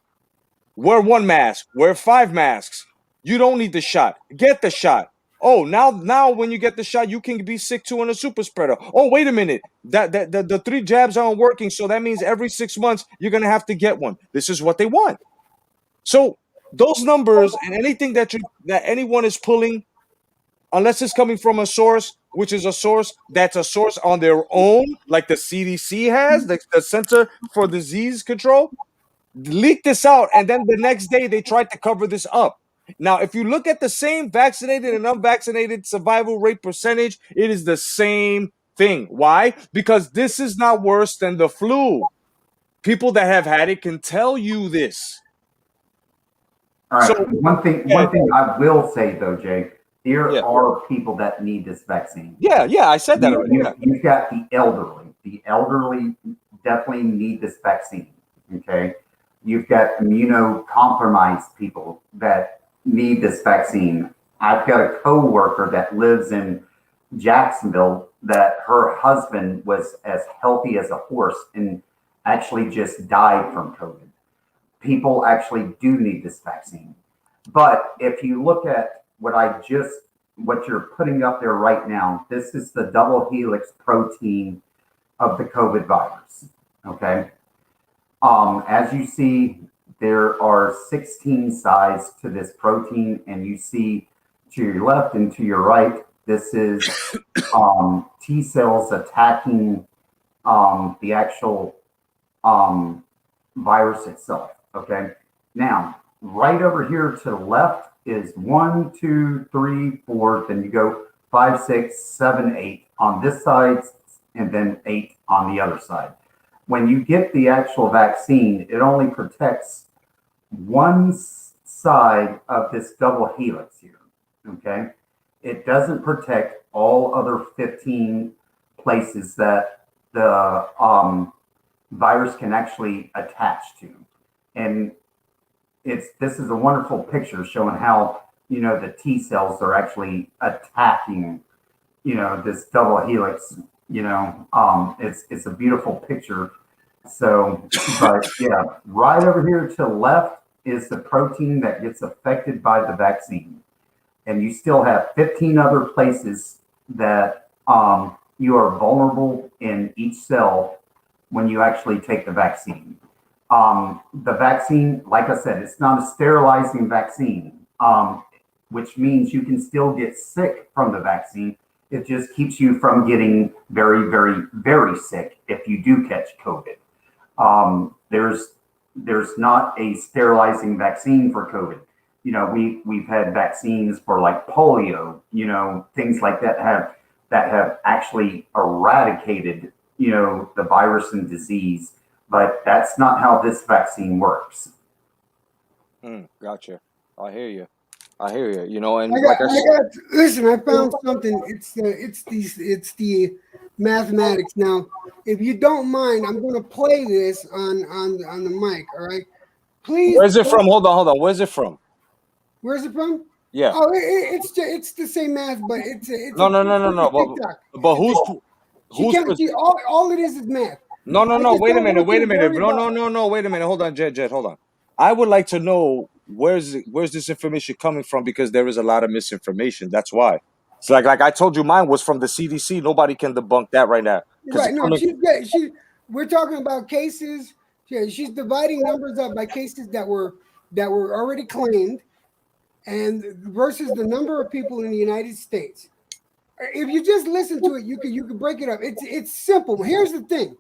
Wear one mask, wear 5 masks. You don't need the shot. Get the shot. Oh, now when you get the shot, you can be sick too and a super spreader. Oh, wait a minute. The 3 jabs aren't working, so that means every 6 months you're gonna have to get one. This is what they want. So those numbers and anything that anyone is pulling, unless it's coming from a source, which is a source that's a source on their own, like the CDC has, the Center for Disease Control, leaked this out, and then the next day they tried to cover this up. Now, if you look at the same vaccinated and unvaccinated survival rate percentage, it is the same thing. Why? Because this is not worse than the flu. People that have had it can tell you this. All right. So, one thing I will say though, Jay, there are people that need this vaccine. Yeah, I said that already. You've got the elderly. The elderly definitely need this vaccine. Okay. You've got immunocompromised people that need this vaccine. I've got a coworker that lives in Jacksonville that her husband was as healthy as a horse and actually just died from COVID. People actually do need this vaccine. But if you look at what you're putting up there right now, this is the double helix protein of the COVID virus. Okay. As you see, there are 16 sides to this protein, and you see to your left and to your right, this is T cells attacking the actual virus itself. Okay. Now, right over here to the left is 1, 2, 3, 4. Then you go 5, 6, 7, 8 on this side, and then 8 on the other side. When you get the actual vaccine, it only protects one side of this double helix here. Okay. It doesn't protect all other 15 places that the virus can actually attach to. And this is a wonderful picture showing how, the T cells are actually attacking, this double helix, it's a beautiful picture. So, but yeah, right over here to the left is the protein that gets affected by the vaccine. And you still have 15 other places that you are vulnerable in each cell when you actually take the vaccine. The vaccine, like I said, it's not a sterilizing vaccine, which means you can still get sick from the vaccine It just keeps you from getting very, very, very sick if you do catch COVID. There's not a sterilizing vaccine for COVID. You know, we've had vaccines for like polio, you know, things like that have actually eradicated, you know, the virus and disease, but that's not how this vaccine works. Gotcha. I hear you. You know, and listen, I found something. It's the mathematics. Now, if you don't mind, I'm going to play this on the mic. All right, please. Where's it from? Hold on. Where's it from? Where's it from? Yeah. Oh, it's the same math, but it's no. But who's all it is math. No. Wait a minute. No. Wait a minute. Hold on, Jed. Hold on. I would like to know where's this information coming from, because there is a lot of misinformation. That's why. It's like I told you, mine was from the CDC. Nobody can debunk that right now. Right? No, we're talking about cases. Yeah, she's dividing numbers up by cases that were already claimed, and versus the number of people in the United States. If you just listen to it, you can break it up. It's simple. Here's the thing.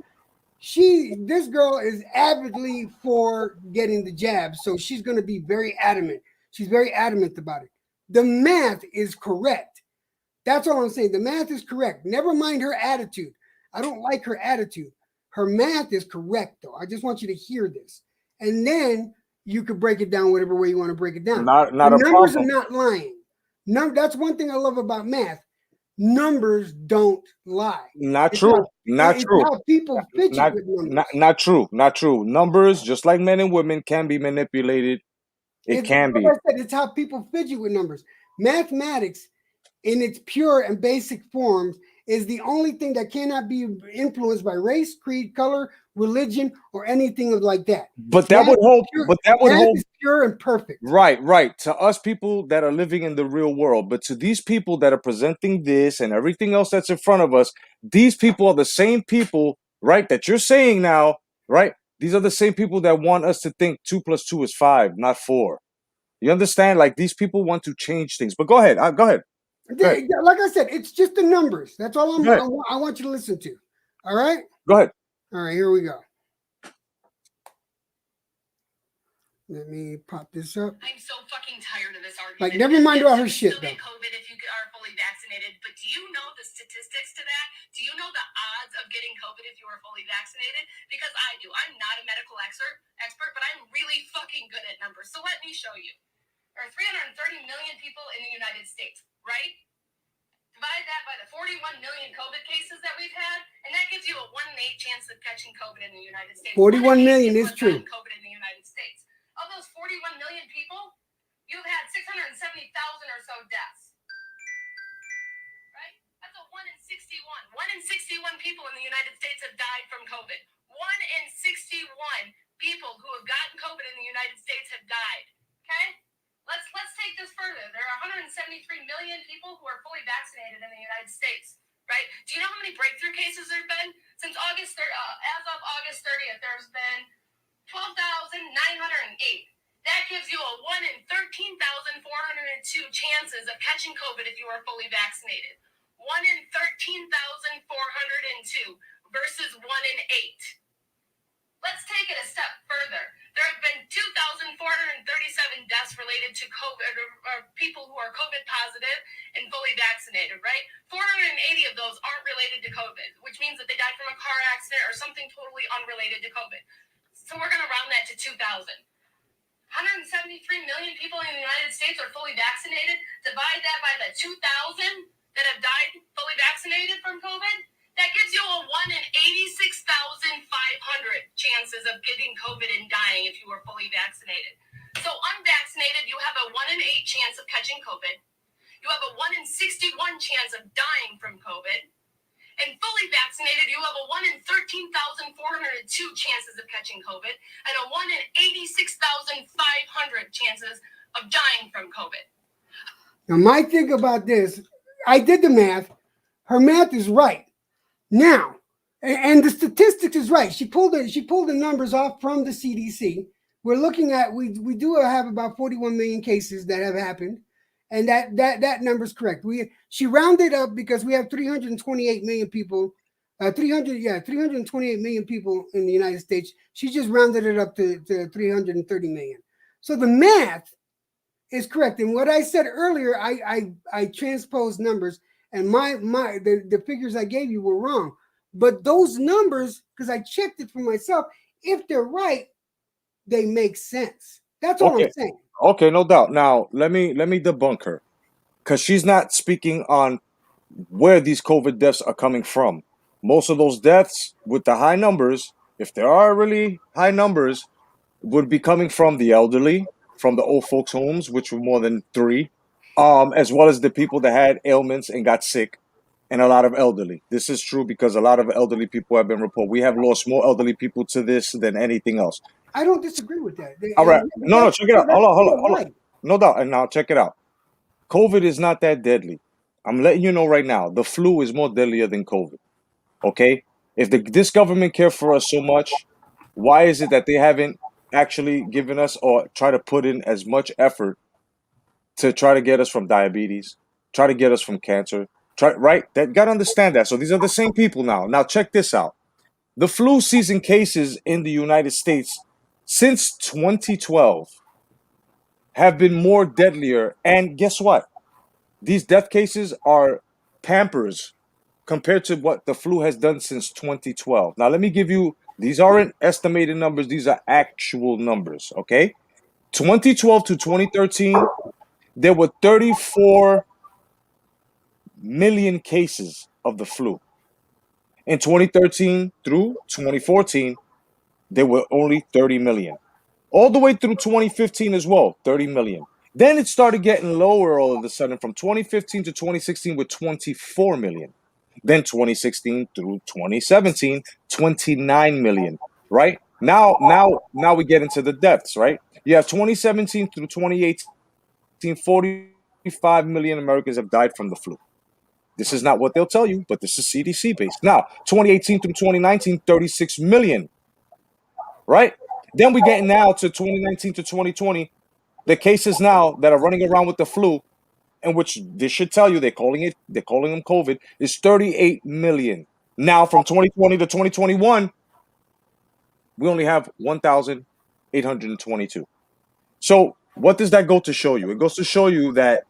This girl is avidly for getting the jab, so she's going to be very adamant. She's very adamant about it. The math is correct. That's all I'm saying. The math is correct. Never mind her attitude. I don't like her attitude. Her math is correct, though. I just want you to hear this, and then you could break it down whatever way you want to break it down. Not the a numbers problem. are not lying. That's one thing I love about math. Numbers don't lie. Not true. How people fidget with numbers. Not true. Numbers, just like men and women, can be manipulated. It can be. Like I said, it's how people fidget with numbers. Mathematics, in its pure and basic forms, is the only thing that cannot be influenced by race, creed, color, religion, or anything like that. But that would hold. Is pure and perfect. Right. To us people that are living in the real world, but to these people that are presenting this and everything else that's in front of us, these people are the same people, right? That you're saying now, right? These are the same people that want us to think 2 + 2 is 5, not 4. You understand? Like, these people want to change things. But go ahead. Go ahead. Like I said, it's just the numbers. That's all I want you to listen to. All right? Go ahead. All right, here we go. Let me pop this up. I'm so fucking tired of this argument. Like, never mind about her shit, though. COVID if you are fully vaccinated, but do you know the statistics to that? Do you know the odds of getting COVID if you are fully vaccinated? Because I do. I'm not a medical expert, but I'm really fucking good at numbers. So let me show you. There are 330 million people in the United States, right? Divide that by the 41 million COVID cases that we've had, and that gives you a 1 in 8 chance of catching COVID in the United States. 41 million is true. COVID in the United States. Of those 41 million people, you've had 670,000 or so deaths. Right? That's a 1 in 61. 1 in 61 people in the United States have died from COVID. 1 in 61 people who have gotten COVID in the United States have died. Okay? Let's take this further. There are 173 million people who are fully vaccinated in the United States. Right? Do you know how many breakthrough cases there have been? Since as of August 30th, there's been 12,908. That gives you a 1 in 13,402 chances of catching COVID if you are fully vaccinated. 1 in 13,402 versus 1 in 8. Let's take it a step further. There have been 2,437 deaths related to COVID, or people who are COVID positive and fully vaccinated, right? 480 of those aren't related to COVID, which means that they died from a car accident or something totally unrelated to COVID. So we're going to round that to 2,000. 173 million people in the United States are fully vaccinated. Divide that by the 2,000 that have died fully vaccinated from COVID. That gives you a 1 in 86,500 chances of getting COVID and dying if you were fully vaccinated. So unvaccinated, you have a 1 in 8 chance of catching COVID. You have a 1 in 61 chance of dying from COVID. And fully vaccinated, you have a 1 in 13,402 chances of catching COVID and a 1 in 86,500 chances of dying from COVID. Now, my thing about this, I did the math. Her math is right. Now, and the statistics is right. She pulled the numbers off from the CDC. We're looking at, we do have about 41 million cases that have happened. and that number's correct. She rounded up because we have 328 million people. 328 million people in the United States. She just rounded it up to 330 million. So the math is correct. And what I said earlier, I transposed numbers, and the figures I gave you were wrong. But those numbers, because I checked it for myself, if they're right, they make sense. That's all I'm saying. Okay, no doubt. Now let me debunk her, because she's not speaking on where these COVID deaths are coming from. Most of those deaths with the high numbers, if there are really high numbers, would be coming from the elderly, from the old folks' homes, which were more than 3, as well as the people that had ailments and got sick, and a lot of elderly. This is true because a lot of elderly people have been reported. We have lost more elderly people to this than anything else. I don't disagree with that. All right. No, check it out. Hold on. No doubt. And now check it out. COVID is not that deadly. I'm letting you know right now, the flu is more deadlier than COVID. Okay? If this government care for us so much, why is it that they haven't actually given us or try to put in as much effort to try to get us from diabetes, try to get us from cancer, right? That got to understand that. So these are the same people now. Now check this out. The flu season cases in the United States since 2012 have been more deadlier. And guess what? These death cases are pampers compared to what the flu has done since 2012. Now, let me give you, these aren't estimated numbers. These are actual numbers, okay? 2012 to 2013, there were 34 million cases of the flu. In 2013 through 2014, there were only 30 million. All the way through 2015 as well, 30 million. Then it started getting lower all of a sudden from 2015 to 2016 with 24 million. Then 2016 through 2017, 29 million, right? Now we get into the deaths, right? You have 2017 through 2018, 45 million Americans have died from the flu. This is not what they'll tell you, but this is CDC based. Now, 2018 through 2019, 36 million, right? Then we get now to 2019 to 2020, the cases now that are running around with the flu, and which this should tell you they're calling them COVID, is 38 million. Now from 2020 to 2021, we only have 1,822. So what does that go to show you? It goes to show you that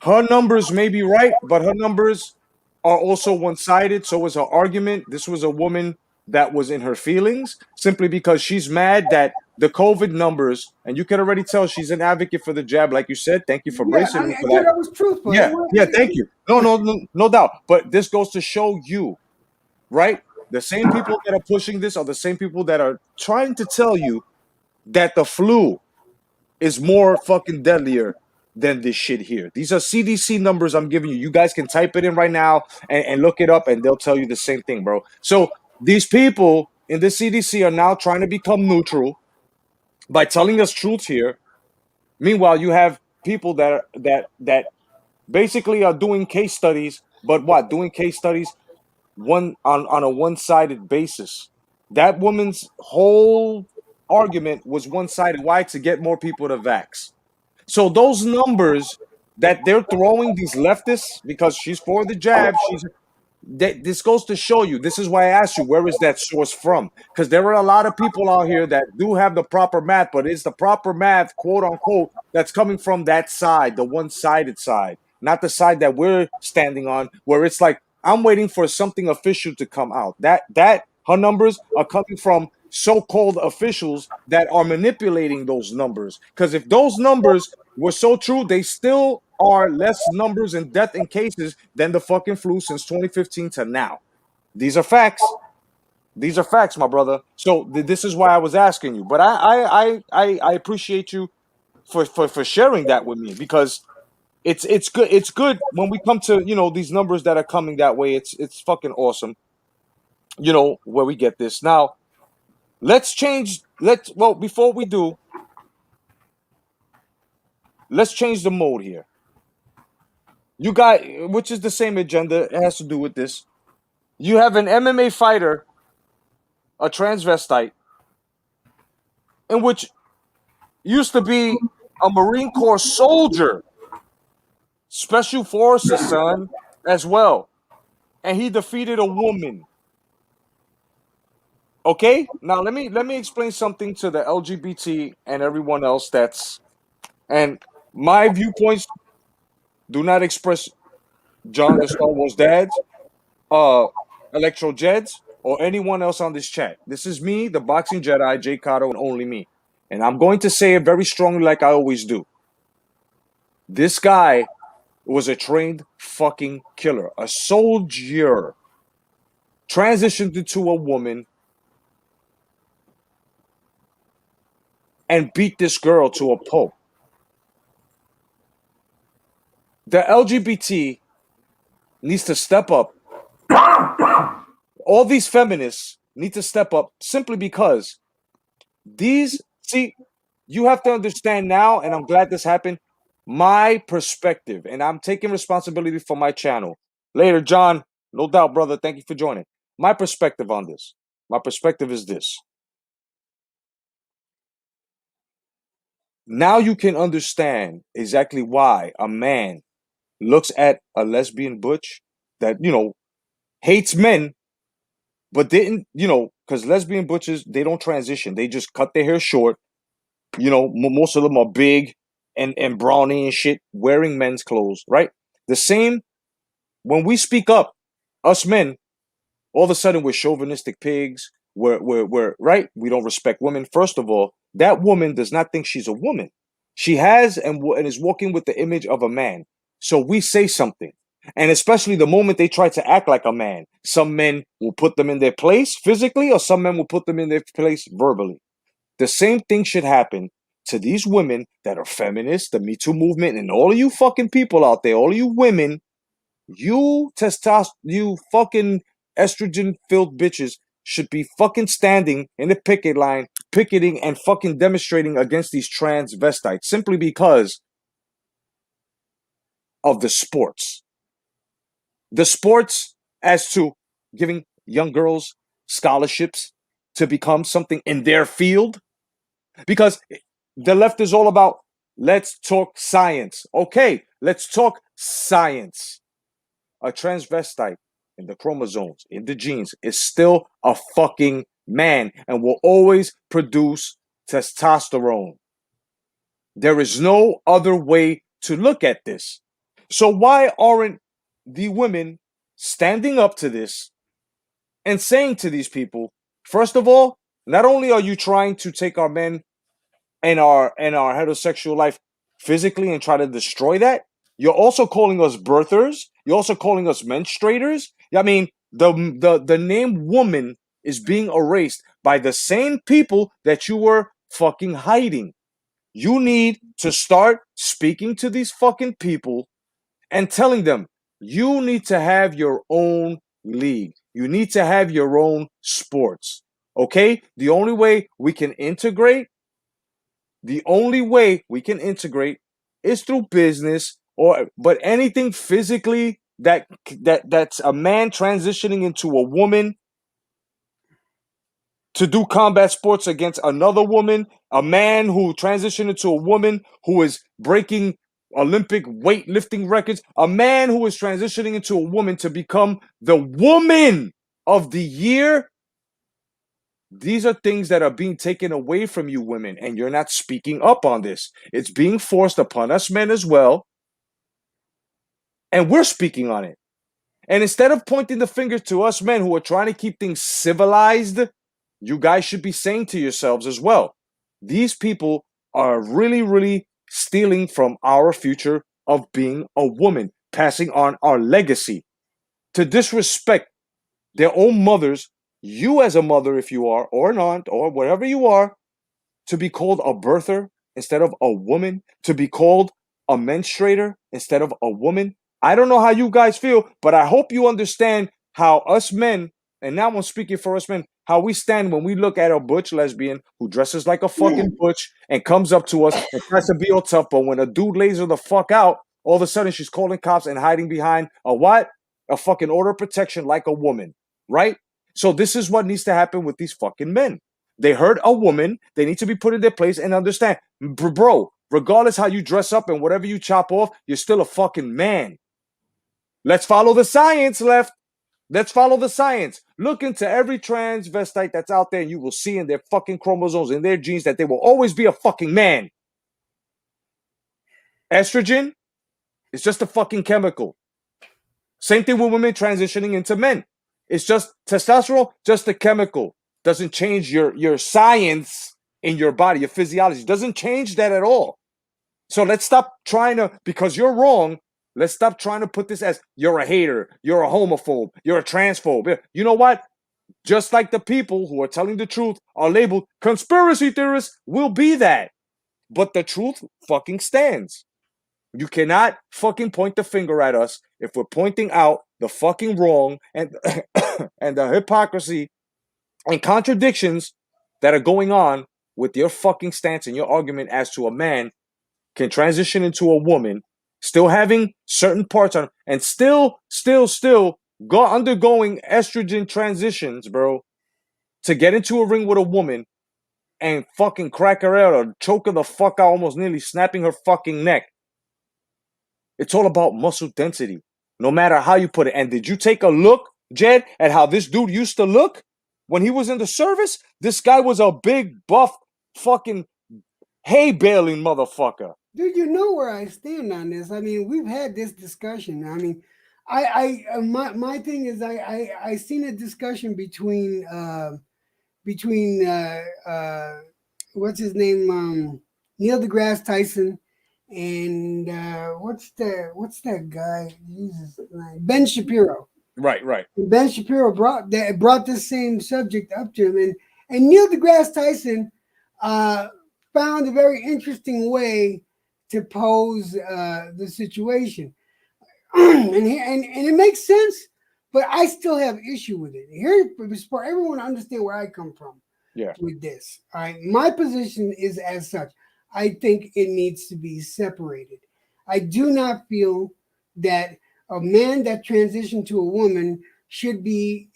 her numbers may be right, but her numbers are also one-sided. So is her argument. This was a woman that was in her feelings simply because she's mad that the COVID numbers, and you can already tell she's an advocate for the jab, like you said. Thank you for bracing me for that. That was truthful. Yeah, thank you. No doubt. But this goes to show you, right? The same people that are pushing this are the same people that are trying to tell you that the flu is more fucking deadlier than this shit here. These are CDC numbers I'm giving you. You guys can type it in right now and look it up, and they'll tell you the same thing, bro. So these people in the CDC are now trying to become neutral by telling us truth here. Meanwhile, you have people that basically are doing case studies, but what? Doing case studies on a one-sided basis. That woman's whole argument was one-sided. Why? To get more people to vax. So those numbers that they're throwing these leftists, because she's for the jab, this goes to show you. This is why I asked you, where is that source from? Because there are a lot of people out here that do have the proper math, but it's the proper math, quote unquote, that's coming from that side, the one-sided side, not the side that we're standing on, where it's like, I'm waiting for something official to come out. That her numbers are coming from so-called officials that are manipulating those numbers. Because if those numbers were so true, they still are less numbers in death and cases than the fucking flu since 2015 to now. These are facts. These are facts, my brother. So this is why I was asking you. But I appreciate you for sharing that with me, because it's good. It's good when we come to, these numbers that are coming that way. It's fucking awesome. Where we get this. Now, before we do, let's change the mode here. You got, which is the same agenda, it has to do with this. You have an MMA fighter, a transvestite, in which used to be a Marine Corps soldier, Special Forces, son, as well. And he defeated a woman. Okay? Now let me explain something to the LGBT and everyone else and my viewpoints do not express John the Star Wars dads, Electro Jeds, or anyone else on this chat. This is me, the Boxing Jedi, Jay Cotto, and only me. And I'm going to say it very strongly like I always do. This guy was a trained fucking killer, a soldier, transitioned into a woman and beat this girl to a pulp. The LGBT needs to step up. All these feminists need to step up simply because you have to understand now, and I'm glad this happened, my perspective, and I'm taking responsibility for my channel. Later, John, no doubt, brother, thank you for joining. My perspective on this. My perspective is this. Now you can understand exactly why a man looks at a lesbian butch that, hates men, but didn't, because lesbian butches, they don't transition. They just cut their hair short. Most of them are big and brawny and shit, wearing men's clothes, right? The same, when we speak up, us men, all of a sudden we're chauvinistic pigs. We're right. We don't respect women. First of all, that woman does not think she's a woman. She has and is walking with the image of a man. So we say something. And especially the moment they try to act like a man, some men will put them in their place physically, or some men will put them in their place verbally. The same thing should happen to these women that are feminists, the Me Too movement, and all of you fucking people out there, all of you women, you fucking estrogen-filled bitches should be fucking standing in the picket line, picketing and fucking demonstrating against these transvestites simply because of the sports. The sports as to giving young girls scholarships to become something in their field. Because the left is all about, let's talk science. Okay, let's talk science. A transvestite in the chromosomes, in the genes, is still a fucking man and will always produce testosterone. There is no other way to look at this. So why aren't the women standing up to this and saying to these people, first of all, not only are you trying to take our men and our heterosexual life physically and try to destroy that, you're also calling us birthers. You're also calling us menstruators. I mean, the name woman is being erased by the same people that you were fucking hiding. You need to start speaking to these fucking people and telling them you need to have your own league. You need to have your own sports. Okay? The only way we can integrate is through business, but anything physically that's a man transitioning into a woman to do combat sports against another woman, a man who transitioned into a woman who is breaking Olympic weightlifting records, a man who is transitioning into a woman to become the woman of the year. These are things that are being taken away from you women, and you're not speaking up on this. It's being forced upon us men as well, and we're speaking on it. And instead of pointing the finger to us men who are trying to keep things civilized, you guys should be saying to yourselves as well, these people are really, really stealing from our future of being a woman, passing on our legacy. To disrespect their own mothers, you as a mother, if you are, or an aunt, or whatever you are, to be called a birther instead of a woman, to be called a menstruator instead of a woman. I don't know how you guys feel, but I hope you understand how us men, and now I'm speaking for us men, how we stand when we look at a butch lesbian who dresses like a fucking butch and comes up to us and tries to be all tough, but when a dude lays her the fuck out, all of a sudden she's calling cops and hiding behind a what? A fucking order of protection like a woman, right? So this is what needs to happen with these fucking men. They hurt a woman. They need to be put in their place and understand, bro, Regardless how you dress up and whatever you chop off, you're still a fucking man. Let's follow the science, left. Let's follow the science. Look into every transvestite that's out there and you will see in their fucking chromosomes, in their genes, that they will always be a fucking man. Estrogen is just a fucking chemical. Same thing with women transitioning into men. It's just testosterone, just a chemical. Doesn't change your science in your body, your physiology. Doesn't change that at all. So let's stop trying to, because you're wrong, let's stop trying to put this as you're a hater, you're a homophobe, you're a transphobe. You know what? Just like the people who are telling the truth are labeled conspiracy theorists, will be that. But the truth fucking stands. You cannot fucking point the finger at us if we're pointing out the fucking wrong and and the hypocrisy and contradictions that are going on with your fucking stance and your argument as to a man can transition into a woman, still having certain parts on, and still undergoing estrogen transitions, bro, to get into a ring with a woman and fucking crack her out or choke her the fuck out, almost nearly snapping her fucking neck. It's all about muscle density, no matter how you put it. And did you take a look, Jed, at how this dude used to look when he was in the service? This guy was a big, buff, fucking hay baling motherfucker. Dude, you know where I stand on this. I mean, we've had this discussion. I mean, my thing is I seen a discussion between what's his name, Neil deGrasse Tyson and what's that guy? Jesus, Ben Shapiro. Right. And Ben Shapiro brought this same subject up to him, and Neil deGrasse Tyson found a very interesting way to pose the situation, and it makes sense, but I still have issue with it. Here, for everyone to understand where I come from, with this. All right, my position is as such. I think it needs to be separated. I do not feel that a man that transitioned to a woman should be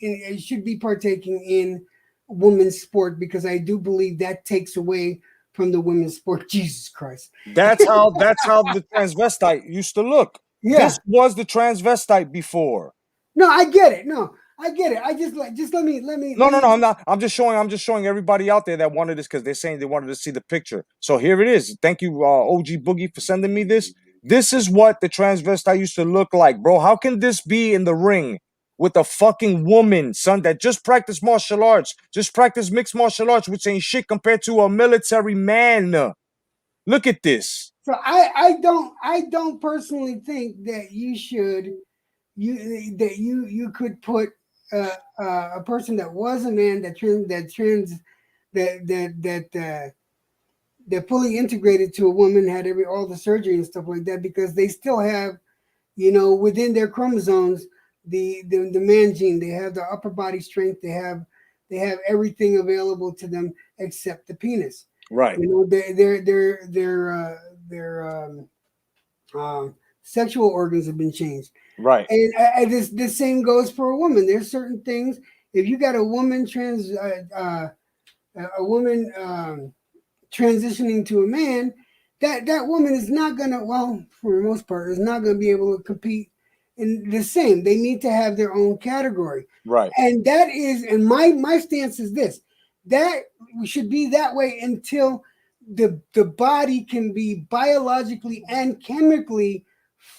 partaking in women's sport, because I do believe that takes away from the women's sport. Jesus Christ. That's how the transvestite used to look. Yeah. This was the transvestite before. No, I get it. No, I get it. I just let me. No, I'm not. I'm just showing everybody out there that wanted this, because they're saying they wanted to see the picture. So here it is. Thank you, OG Boogie, for sending me this. This is what the transvestite used to look like, bro. How can this be in the ring with a fucking woman, son, that just practiced martial arts, just practiced mixed martial arts, which ain't shit compared to a military man? Look at this. So I don't personally think that you could put a person that was a man that fully integrated to a woman, had all the surgery and stuff like that, because they still have, within their chromosomes, the man gene. They have the upper body strength. They have everything available to them except the penis. Right. Their sexual organs have been changed. Right. And the same goes for a woman. There's certain things. If you got a woman transitioning to a man, that woman is not gonna, well, for the most part, is not gonna be able to compete in the same. They need to have their own category. Right. And that is, and my stance is this: that should be that way until the body can be biologically and chemically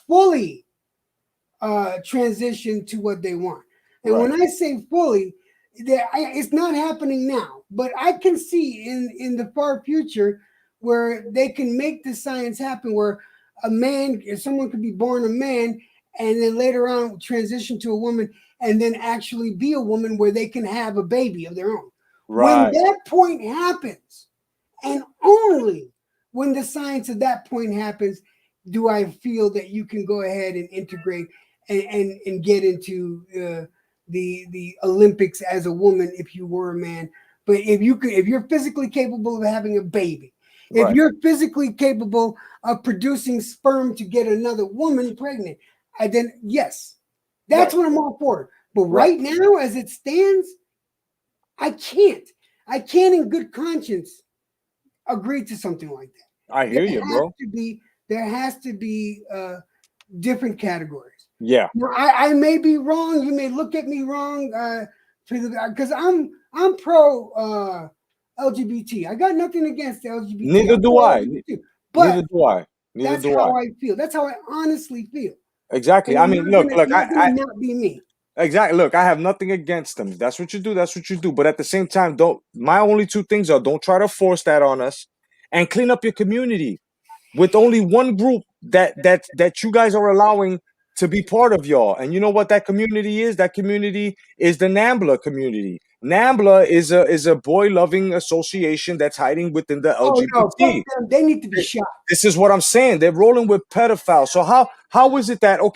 fully transition to what they want. And right. When I say fully, it's not happening now, but I can see in the far future where they can make the science happen, where someone could be born a man and then later on transition to a woman and then actually be a woman, where they can have a baby of their own. Right. When that point happens, and only when the science of that point happens, do I feel that you can go ahead and integrate and get into the Olympics as a woman if you were a man. But if you're physically capable of having a baby, if you're physically capable of producing sperm to get another woman pregnant, then yes, that's what I'm all for. But right now, as it stands, I can't in good conscience agree to something like that. I hear you, bro. There has to be different categories. Yeah. Now, I may be wrong. You may look at me wrong, because I'm pro LGBT. I got nothing against the LGBT. Neither do I. But Neither do I. Neither that's do how I. I feel. That's how I honestly feel. Exactly. And I mean, look, I not be me. Exactly. Look, I have nothing against them. That's what you do. That's what you do. But at the same time, don't. My only two things are: don't try to force that on us, and clean up your community with only one group that you guys are allowing to be part of y'all. And you know what that community is? That community is the NAMBLA community. NAMBLA is a boy loving association that's hiding within the Oh LGBT. no, fuck them. They need to be shot. This is what I'm saying. They're rolling with pedophiles. So how is it that No,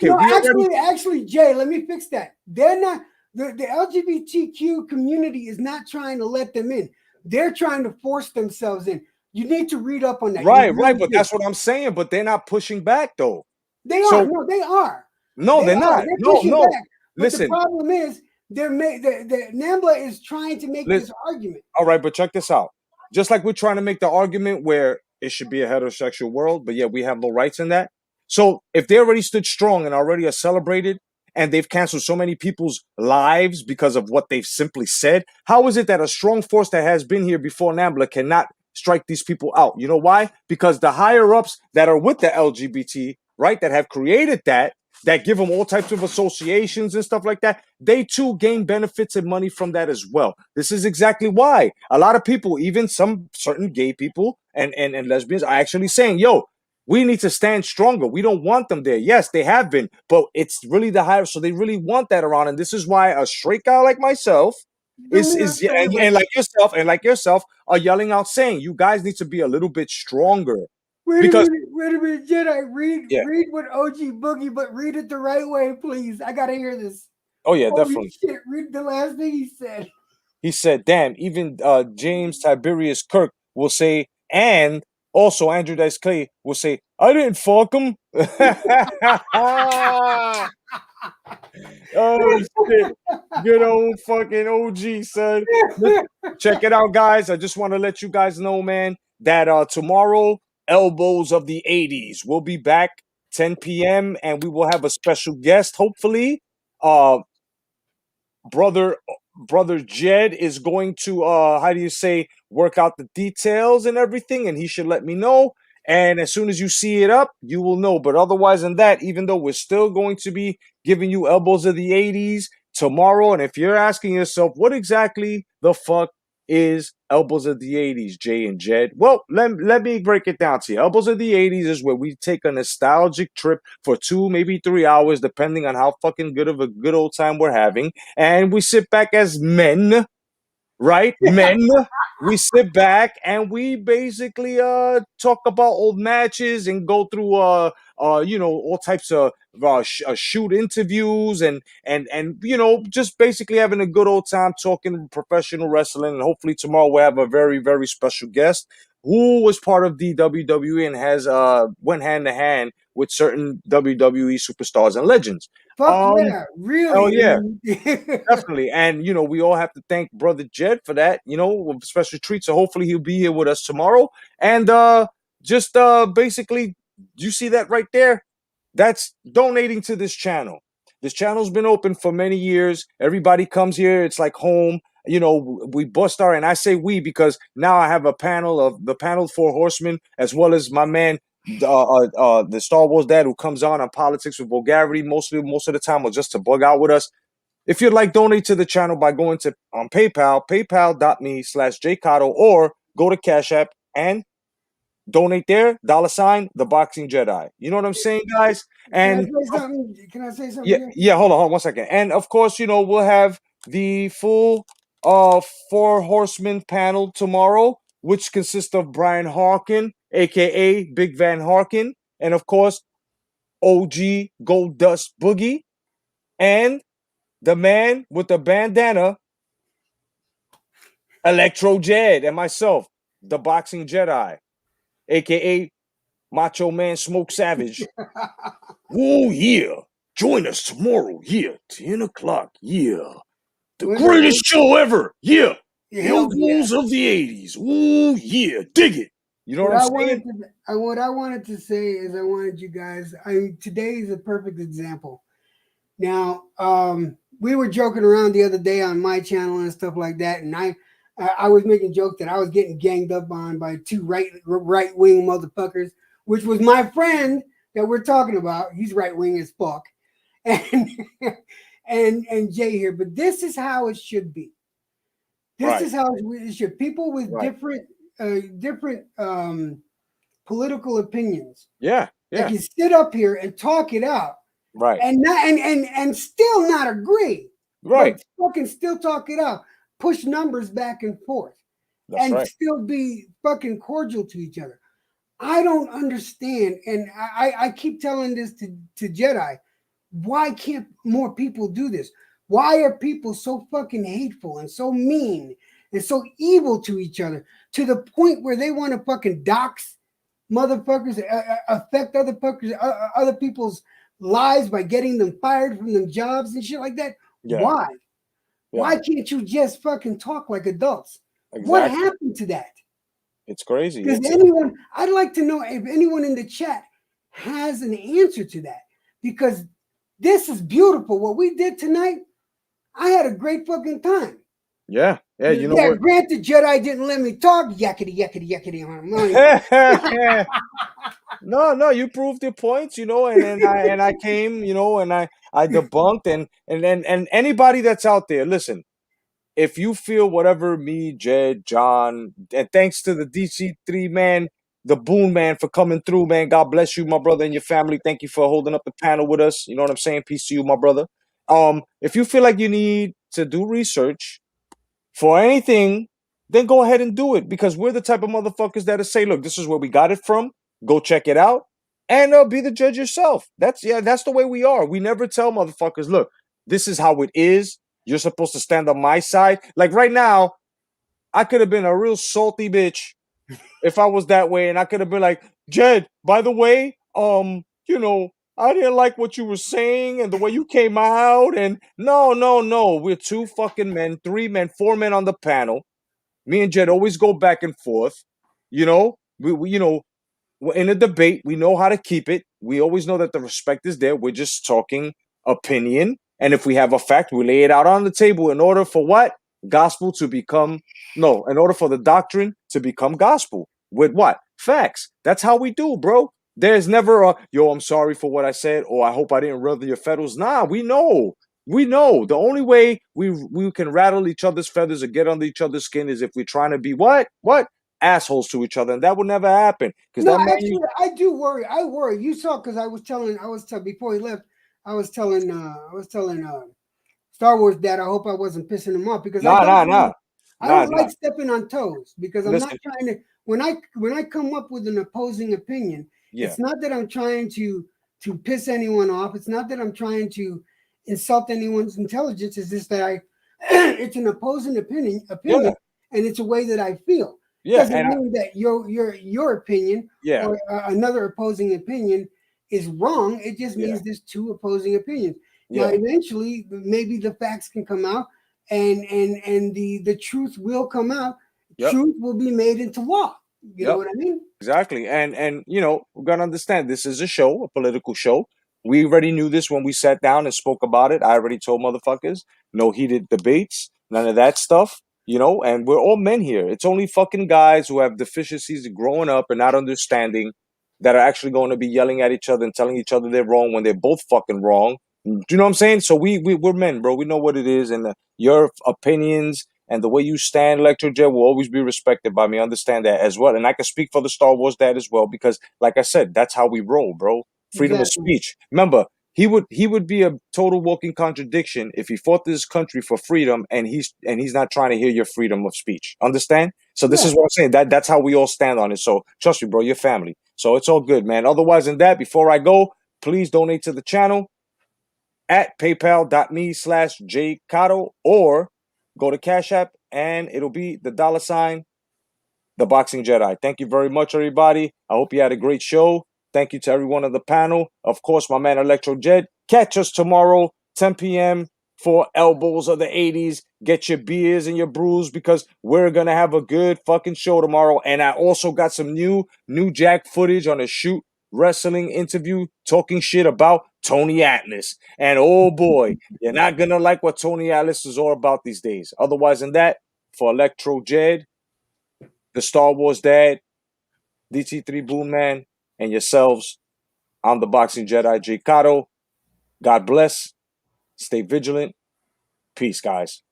actually, Jay, let me fix that. They're not the LGBTQ community is not trying to let them in. They're trying to force themselves in. You need to read up on that. Right, but that's what I'm saying. But they're not pushing back though. They are. No, they are. No, they're not. They're pushing back. But Listen. The problem is the NAMBLA is trying to make this argument. All right, but check this out. Just like we're trying to make the argument where it should be a heterosexual world, but yet we have no rights in that. So if they already stood strong and already are celebrated, and they've canceled so many people's lives because of what they've simply said, how is it that a strong force that has been here before NAMBLA cannot strike these people out? You know why? Because the higher ups that are with the LGBT, right, that have created that give them all types of associations and stuff like that, they too gain benefits and money from that as well. This is exactly why a lot of people, even some certain gay people and lesbians, are actually saying, yo, we need to stand stronger. We don't want them there. Yes, they have been, but it's really the higher. So they really want that around. And this is why a straight guy like myself and like yourself are yelling out saying, you guys need to be a little bit stronger. Wait a minute, Jedi. Read what OG Boogie, but read it the right way, please. I gotta hear this. Oh yeah, definitely. Shit, read the last thing he said. He said, damn, even James Tiberius Kirk will say, and also Andrew Dice Clay will say, I didn't fuck him. Oh shit. Good old fucking OG, son. Check it out, guys. I just want to let you guys know, man, that tomorrow, Elbows of the 80s. We'll be back 10 p.m. and we will have a special guest, hopefully. Brother Jed is going to work out the details and everything, and he should let me know. And as soon as you see it up, you will know. But otherwise than that, even though we're still going to be giving you Elbows of the 80s tomorrow, and if you're asking yourself, what exactly the fuck is Elbows of the 80s, Jay and Jed? Well, let me break it down to you. Elbows of the 80s is where we take a nostalgic trip for 2, maybe 3 hours, depending on how fucking good of a good old time we're having. And we sit back as men, right? Men. We sit back and we basically talk about old matches and go through all types of shoot interviews and just basically having a good old time talking professional wrestling. And hopefully tomorrow we'll have a very, very special guest who was part of the WWE and has went hand to hand with certain WWE superstars and legends. Fuck yeah, really? Oh yeah, definitely. And we all have to thank Brother Jed for that. With special treat. So hopefully he'll be here with us tomorrow. And just basically, you see that right there? That's donating to this channel. This channel's been open for many years. Everybody comes here. It's like home. We bust our, and I say we because now I have a panel of the panel 4 horsemen, as well as my man, the Star Wars dad, who comes on Politics with Vulgarity most of the time, or just to bug out with us. If you'd like, donate to the channel by going to PayPal, paypal.me/jcotto, or go to Cash App and donate there, $The Boxing Jedi. You know what I'm saying, guys? And can I say something? Yeah, hold on 1 second. And of course, we'll have the full 4 horsemen panel tomorrow, which consists of Brian Harkin, aka Big Van Harkin, and of course OG Gold Dust Boogie, and the man with the bandana, Electro Jed, and myself, the Boxing Jedi, aka Macho Man Smoke Savage. Oh yeah. Join us tomorrow, 10 o'clock, The greatest show ever, Elbows of the 80s. Oh yeah, dig it. You know what I'm saying? What I wanted to say is I wanted you guys. Today is a perfect example. Now, we were joking around the other day on my channel and stuff like that, and I was making a joke that I was getting ganged up on by two right wing motherfuckers, which was my friend that we're talking about. He's right wing as fuck, and and Jay here. But this is how it should be. This is how it should. People with different political opinions. Yeah. That can sit up here and talk it out. Right. And not and still not agree. Right. But fucking still talk it out. Push numbers back and forth. That's right. Still be fucking cordial to each other. I don't understand. And I keep telling this to Jedi. Why can't more people do this? Why are people so fucking hateful and so mean and so evil to each other to the point where they want to fucking dox motherfuckers, affect other people's lives by getting them fired from them jobs and shit like that? Yeah. Why? Yeah. Why can't you just fucking talk like adults? Exactly. What happened to that? It's crazy. I'd like to know if anyone in the chat has an answer to that, because this is beautiful. What we did tonight, I had a great fucking time. Yeah. You know what? Granted, Jedi didn't let me talk yakety on money. No, you proved your points, and I came, and I debunked and anybody that's out there, listen, if you feel whatever me, Jed, John, and thanks to the DC3 man, the Boon man, for coming through, man. God bless you, my brother, and your family. Thank you for holding up the panel with us. You know what I'm saying? Peace to you, my brother. If you feel like you need to do research for anything, then go ahead and do it, because we're the type of motherfuckers that say, look, this is where we got it from. Go check it out and be the judge yourself. That's the way we are. We never tell motherfuckers, look, this is how it is. You're supposed to stand on my side. Like right now, I could have been a real salty bitch if I was that way, and I could have been like, Jed, by the way, I didn't like what you were saying and the way you came out. And no. We're two fucking men, 3 men, 4 men on the panel. Me and Jed always go back and forth. We in a debate, we know how to keep it. We always know that the respect is there. We're just talking opinion. And if we have a fact, we lay it out on the table in order for what? In order for the doctrine to become gospel. With what? Facts. That's how we do, bro. There's never I'm sorry for what I said, or I hope I didn't rattle your feathers. Nah, we know. The only way we can rattle each other's feathers or get under each other's skin is if we're trying to be what? Assholes to each other, and that would never happen. I do worry. I worry. You saw, because I was telling before he left, I was telling Star Wars Dad, I hope I wasn't pissing him off, because I don't like stepping on toes, because I'm not trying to. When I come up with an opposing opinion, it's not that I'm trying to piss anyone off. It's not that I'm trying to insult anyone's intelligence. It's just that it's an opposing opinion, and it's a way that I feel. Doesn't mean that your opinion or another opposing opinion is wrong. It just means there's 2 opposing opinions. Now, eventually, maybe the facts can come out, and the truth will come out. Truth will be made into law. You know what I mean? Exactly. And we're gonna understand, this is a show, a political show. We already knew this when we sat down and spoke about it. I already told motherfuckers, no heated debates, none of that stuff. And we're all men here. It's only fucking guys who have deficiencies growing up and not understanding that are actually going to be yelling at each other and telling each other they're wrong when they're both fucking wrong. Do you know what I'm saying? So we're men, bro. We know what it is, and your opinions and the way you stand, Electro Jet, will always be respected by me. Understand that as well. And I can speak for the Star Wars Dad as well, because, like I said, that's how we roll, bro. Freedom of speech. Remember, he would be a total walking contradiction if he fought this country for freedom, and he's not trying to hear your freedom of speech. Understand? So this is what I'm saying. That's how we all stand on it. So trust me, bro, your family. So it's all good, man. Otherwise than that, before I go, please donate to the channel at paypal.me/jcotto, or go to Cash App and it'll be the $ the Boxing Jedi. Thank you very much, everybody. I hope you had a great show. Thank you to everyone on the panel. Of course, my man Electro Jet. Catch us tomorrow, 10 p.m. for Elbows of the 80s. Get your beers and your brews because we're gonna have a good fucking show tomorrow. And I also got some new Jack footage on a shoot wrestling interview talking shit about Tony Atlas. And oh boy, you're not gonna like what Tony Atlas is all about these days. Otherwise than that, for Electro Jed, the Star Wars Dad, DT3 Boom Man, and yourselves, I'm the Boxing Jedi, J. Cotto. God bless. Stay vigilant. Peace, guys.